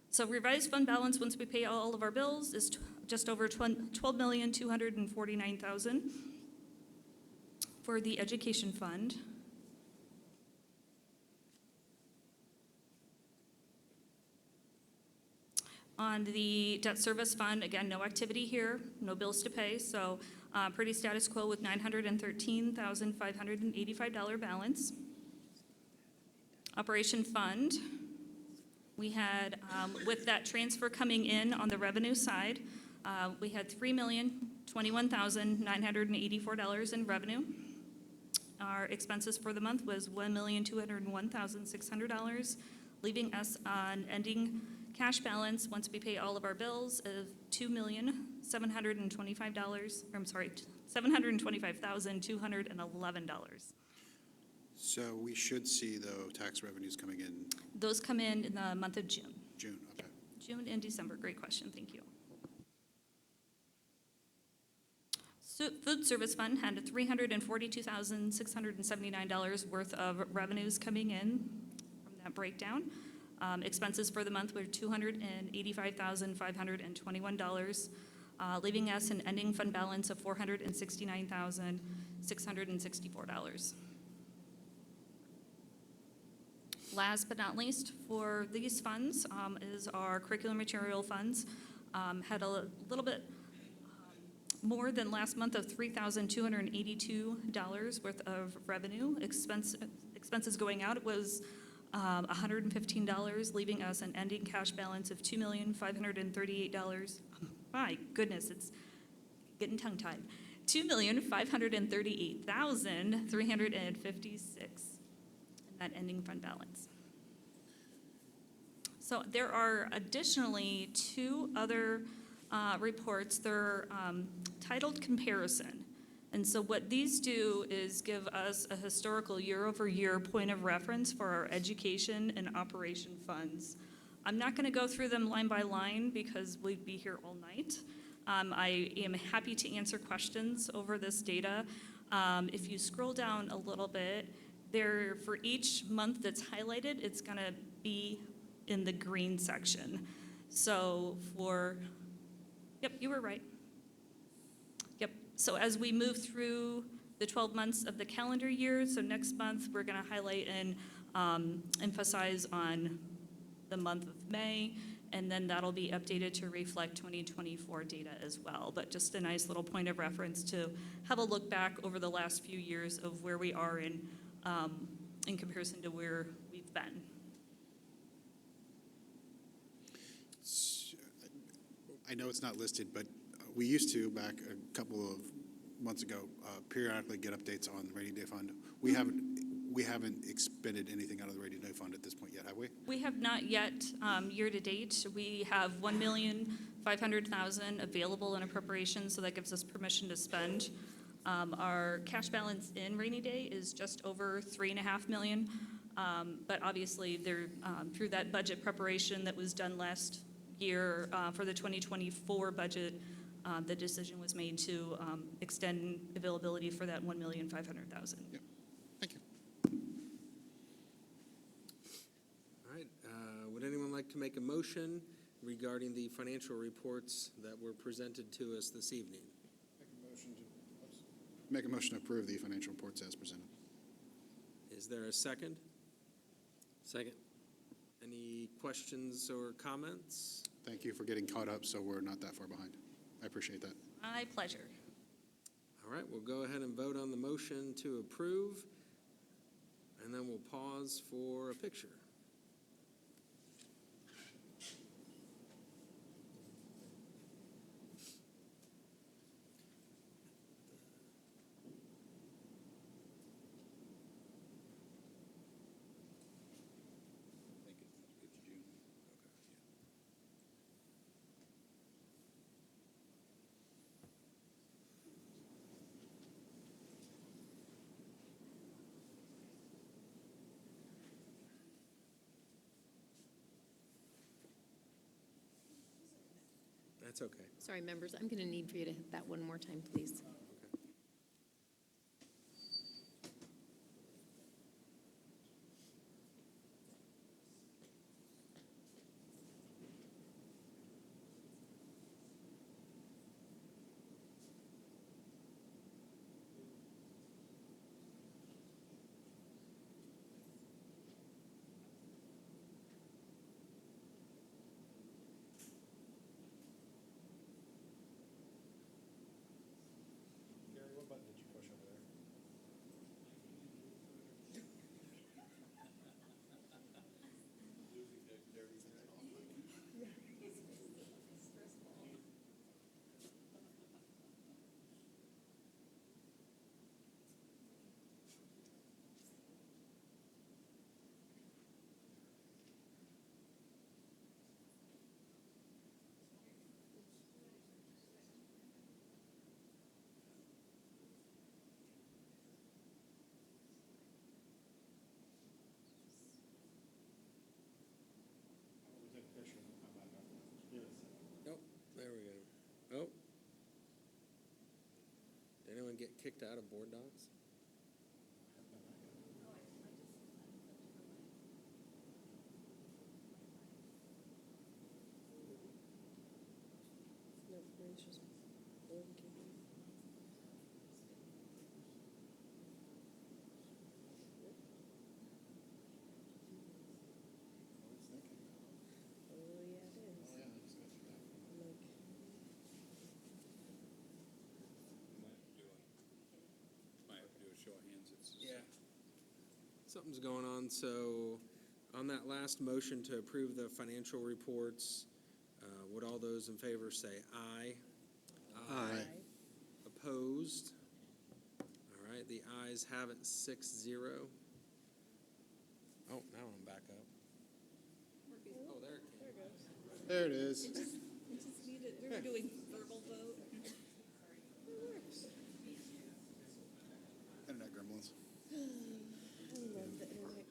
Speaker 16: So revised fund balance once we pay all of our bills is just over $12,249,000 for the education fund. On the debt service fund, again, no activity here, no bills to pay, so pretty status quo with $913,585 balance. Operation fund, we had, with that transfer coming in on the revenue side, we had $3,021,984 in revenue. our expenses for the month was $1,201,600, leaving us on ending cash balance, once we pay all of our bills, of $725,211.
Speaker 17: So we should see, though, tax revenues coming in
Speaker 16: Those come in the month of June.
Speaker 17: June, okay.
Speaker 16: June and December, great question, thank you. So food service fund had $342,679 worth of revenues coming in from that breakdown. Expenses for the month were $285,521, leaving us an ending fund balance of $469,664. Last but not least, for these funds is our curricular material funds. Had a little bit more than last month of $3,282 worth of revenue. Expenses going out was $115, leaving us an ending cash balance of $2,538,000. My goodness, it's getting tongue-tied. $2,538,356 in that ending fund balance. So there are additionally two other reports. They're titled Comparison. And so what these do is give us a historical year-over-year point of reference for our education and operation funds. I'm not going to go through them line by line because we'd be here all night. I am happy to answer questions over this data. If you scroll down a little bit, there for each month that's highlighted, it's going to be in the green section. So for, yep, you were right. Yep, so as we move through the 12 months of the calendar year, so next month we're going to highlight and emphasize on the month of May, and then that'll be updated to reflect 2024 data as well. But just a nice little point of reference to have a look back over the last few years of where we are in comparison to where we've been.
Speaker 17: I know it's not listed, but we used to, back a couple of months ago, periodically get updates on the rainy day fund. We haven't expended anything out of the rainy day fund at this point yet, have we?
Speaker 16: We have not yet, year to date. We have $1,500,000 available in appropriations, so that gives us permission to spend. Our cash balance in rainy day is just over $3.5 million, but obviously there, through that budget preparation that was done last year for the 2024 budget, the decision was made to extend availability for that $1,500,000.
Speaker 17: Yep. Thank you.
Speaker 3: All right, would anyone like to make a motion regarding the financial reports that were presented to us this evening?
Speaker 17: Make a motion to approve the financial reports as presented.
Speaker 3: Is there a second?
Speaker 13: Second.
Speaker 3: Any questions or comments?
Speaker 17: Thank you for getting caught up so we're not that far behind. I appreciate that.
Speaker 16: My pleasure.
Speaker 3: All right, we'll go ahead and vote on the motion to approve, and then we'll pause for a picture. That's okay.
Speaker 2: Sorry, members, I'm going to need for you to hit that one more time, please.
Speaker 3: get kicked out of board docs?
Speaker 4: Might have to do a show of hands.
Speaker 3: Yeah. Something's going on, so on that last motion to approve the financial reports, would all those in favor say aye?
Speaker 9: Aye.
Speaker 3: Opposed? All right, the ayes have it 6-0. Oh, now I'm back up. Oh, there it came.
Speaker 17: There it is.
Speaker 11: We were doing verbal vote.
Speaker 17: Internet gremlins.
Speaker 11: I love the internet gremlins.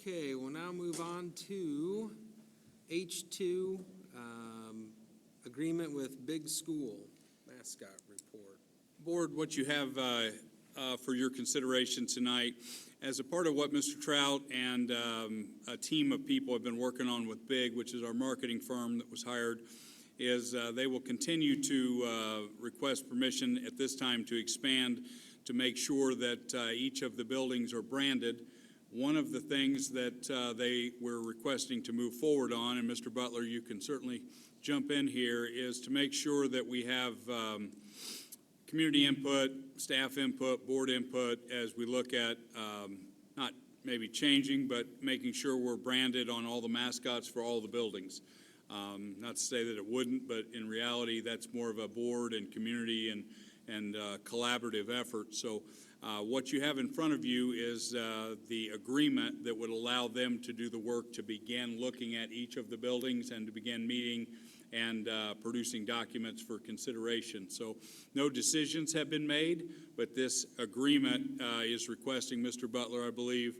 Speaker 3: Okay, we'll now move on to H2, agreement with Big School, Mascot report.
Speaker 4: Board, what you have for your consideration tonight, as a part of what Mr. Trout and a team of people have been working on with Big, which is our marketing firm that was hired, is they will continue to request permission at this time to expand to make sure that each of the buildings are branded. One of the things that they were requesting to move forward on, and Mr. Butler, you can certainly jump in here, is to make sure that we have community input, staff input, board input as we look at not maybe changing, but making sure we're branded on all the mascots for all the buildings. Not to say that it wouldn't, but in reality, that's more of a board and community and collaborative effort. So what you have in front of you is the agreement that would allow them to do the work to begin looking at each of the buildings and to begin meeting and producing documents for consideration. So no decisions have been made, but this agreement is requesting, Mr. Butler, I believe,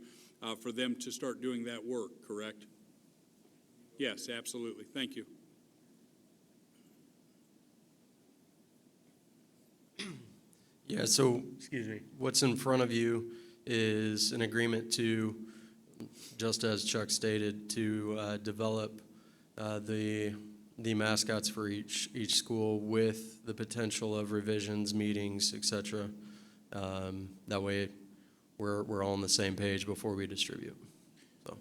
Speaker 4: for them to start doing that work, correct? Yes, absolutely. Thank you.
Speaker 8: Yeah, so, excuse me, what's in front of you is an agreement to, just as Chuck stated, to develop the mascots for each school with the potential of revisions, meetings, et cetera. That way, we're all on the same page before we distribute. So,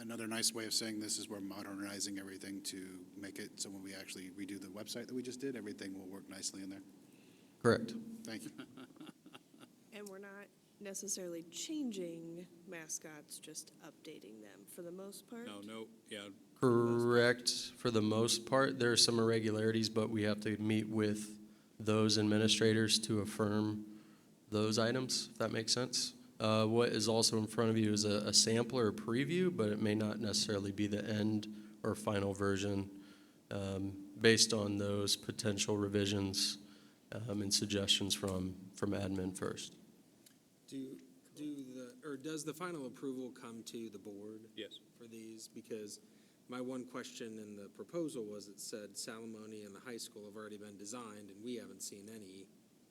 Speaker 17: Another nice way of saying this is we're modernizing everything to make it so when we actually redo the website that we just did, everything will work nicely in there.
Speaker 8: correct.
Speaker 17: Thank you.
Speaker 11: And we're not necessarily changing mascots, just updating them for the most part?
Speaker 4: No, yeah.
Speaker 8: Correct, for the most part. There are some irregularities, but we have to meet with those administrators to affirm those items, if that makes sense. What is also in front of you is a sample or a preview, but it may not necessarily be the end or final version based on those potential revisions and suggestions from admin first.
Speaker 3: Does the final approval come to the board?
Speaker 4: Yes.
Speaker 3: For these? Because my one question in the proposal was it said Salamone and the high school have already been designed, and we haven't seen any.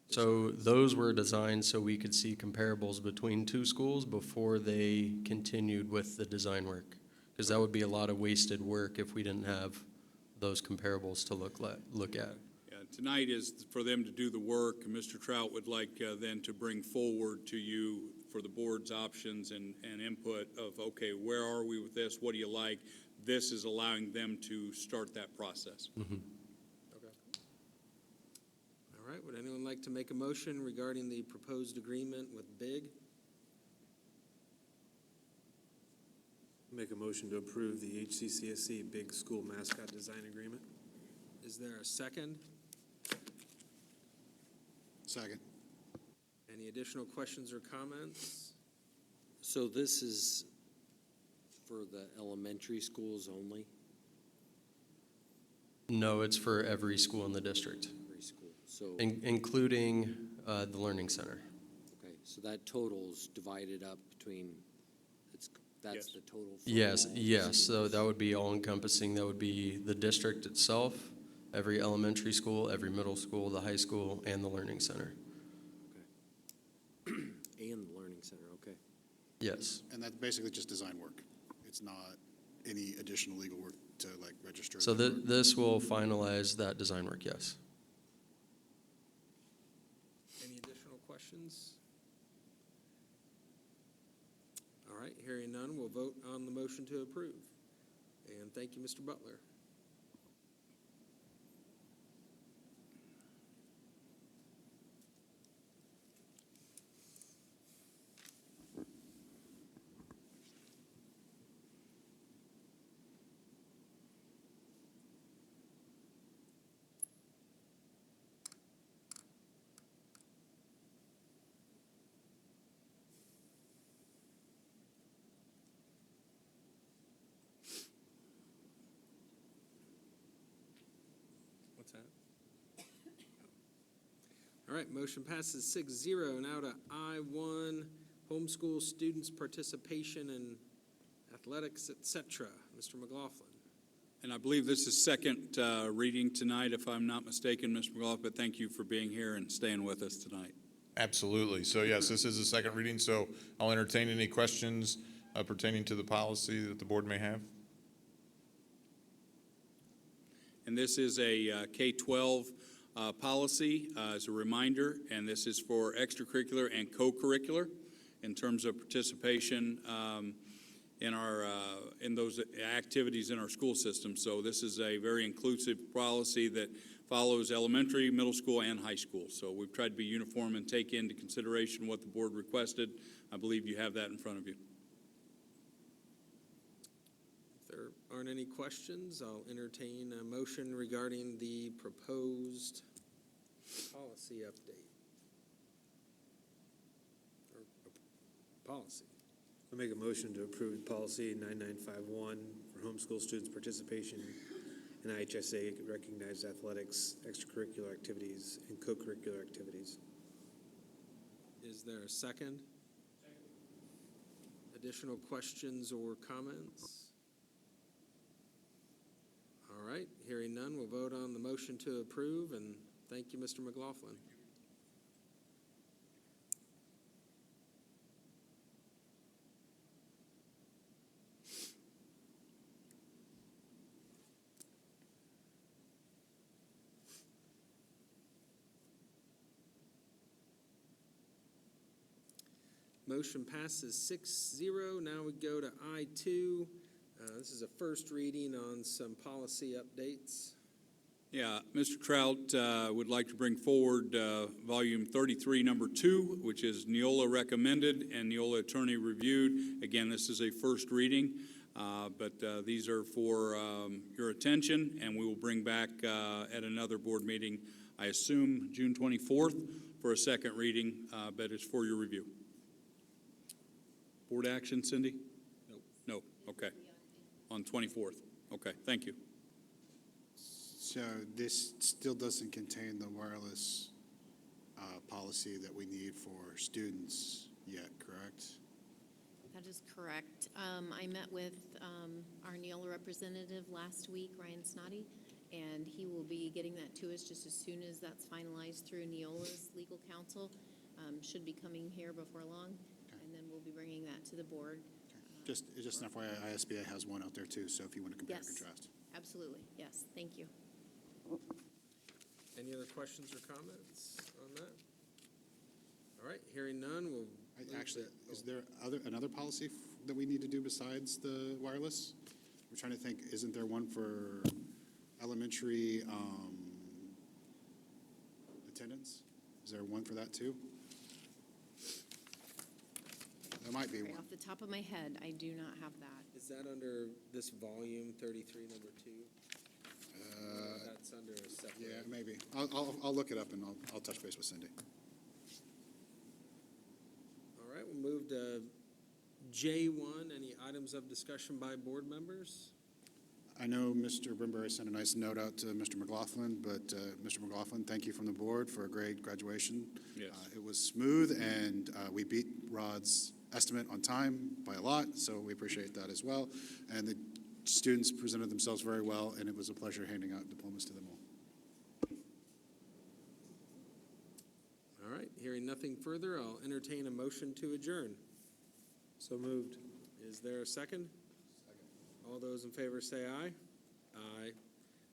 Speaker 8: So those were designed so we could see comparables between two schools before they continued with the design work. Because that would be a lot of wasted work if we didn't have those comparables to look at.
Speaker 4: Yeah, tonight is for them to do the work. Mr. Trout would like then to bring forward to you for the board's options and input of, okay, where are we with this? What do you like? this is allowing them to start that process.
Speaker 3: Okay. All right, would anyone like to make a motion regarding the proposed agreement with BIG?
Speaker 9: Make a motion to approve the HCCSC Big School Mascot Design Agreement.
Speaker 3: Is there a second?
Speaker 17: Second.
Speaker 3: Any additional questions or comments?
Speaker 13: So this is for the elementary schools only?
Speaker 8: No, it's for every school in the district,
Speaker 13: Preschool. So,
Speaker 8: including the Learning Center.
Speaker 13: okay, so that total's divided up between, that's
Speaker 4: Yes.
Speaker 13: the total? for
Speaker 8: Yes,
Speaker 13: all
Speaker 8: yes, so
Speaker 13: schools?
Speaker 8: that would be all encompassing. That would be the district itself, every elementary school, every middle school, the high school, and the Learning Center.
Speaker 13: And the Learning Center, okay.
Speaker 8: Yes.
Speaker 17: And that's basically just design work. It's not any additional legal work to like register.
Speaker 8: So
Speaker 17: that work.
Speaker 8: this will finalize that design work, yes.
Speaker 3: Any additional questions? All right, hearing none, we'll vote on the motion to approve. And thank you, Mr. Butler. What's that? All right, motion passes 6-0. Now to I-1, homeschool students' participation in athletics, et cetera. Mr. McLaughlin.
Speaker 4: And I believe this is second reading tonight, if I'm not mistaken, Mr. McLaughlin, but thank you for being here and staying with us tonight.
Speaker 12: Absolutely. So yes, this is the second reading, so I'll entertain any questions pertaining to the policy that the board may have.
Speaker 4: And this is a K-12 policy, as a reminder, and this is for extracurricular and co-curricular in terms of participation in those activities in our school system. So this is a very inclusive policy that follows elementary, middle school, and high school. So we've tried to be uniform and take into consideration what the board requested. I believe you have that in front of you.
Speaker 3: If there aren't any questions, I'll entertain a motion regarding the proposed policy update. Or policy.
Speaker 9: I'll make a motion to approve policy 9951 for homeschool students' participation in IHSA recognized athletics, extracurricular activities, and co-curricular activities.
Speaker 3: Is there a second? Additional questions or comments? All right, hearing none, we'll vote on the motion to approve, and thank you, Mr. McLaughlin. Motion passes 6-0. Now we go to I-2. This is a first reading on some policy updates.
Speaker 4: Yeah, Mr. Trout would like to bring forward volume 33, number 2, which is Neola recommended and Neola attorney reviewed. Again, this is a first reading, but these are for your attention, and we will bring back at another board meeting, I assume June 24th, for a second reading, but it's for your review. Board action, Cindy? No. No, okay. On 24th. Okay, thank you.
Speaker 17: So this still doesn't contain the wireless policy that we need for students yet, correct?
Speaker 2: That is correct. I met with our Neola representative last week, Ryan Snoddy, and he will be getting that to us just as soon as that's finalized through Neola's legal counsel. Should be coming here before long, and then we'll be bringing that to the board.
Speaker 17: Just an FYI, ISBA has one out there too, so if you want to compare and
Speaker 2: Yes.
Speaker 17: contrast.
Speaker 2: Absolutely, yes, thank you.
Speaker 3: Any other questions or comments on that? All right, hearing none, we'll.
Speaker 17: Actually, is there another policy that we need to do besides the wireless? We're trying to think, isn't there one for elementary attendance? Is there one for that too? There might be
Speaker 2: Right
Speaker 17: one.
Speaker 2: off the top of my head, I do not have that.
Speaker 3: Is that under this volume 33, number 2? That's under a separate.
Speaker 17: Yeah, maybe. I'll look it up and I'll touch base with Cindy.
Speaker 3: All right, we'll move to J1. Any items of discussion by board members?
Speaker 17: I know Mr. Brimberry sent a nice note out to Mr. McLaughlin, but Mr. McLaughlin, thank you from the board for a great graduation.
Speaker 4: Yes.
Speaker 17: It was smooth, and we beat Rod's estimate on time by a lot, so we appreciate that as well. And the students presented themselves very well, and it was a pleasure handing out diplomas to them all.
Speaker 3: All right, hearing nothing further, I'll entertain a motion to adjourn.
Speaker 9: So moved.
Speaker 3: Is there a second? All those in favor say aye. Aye.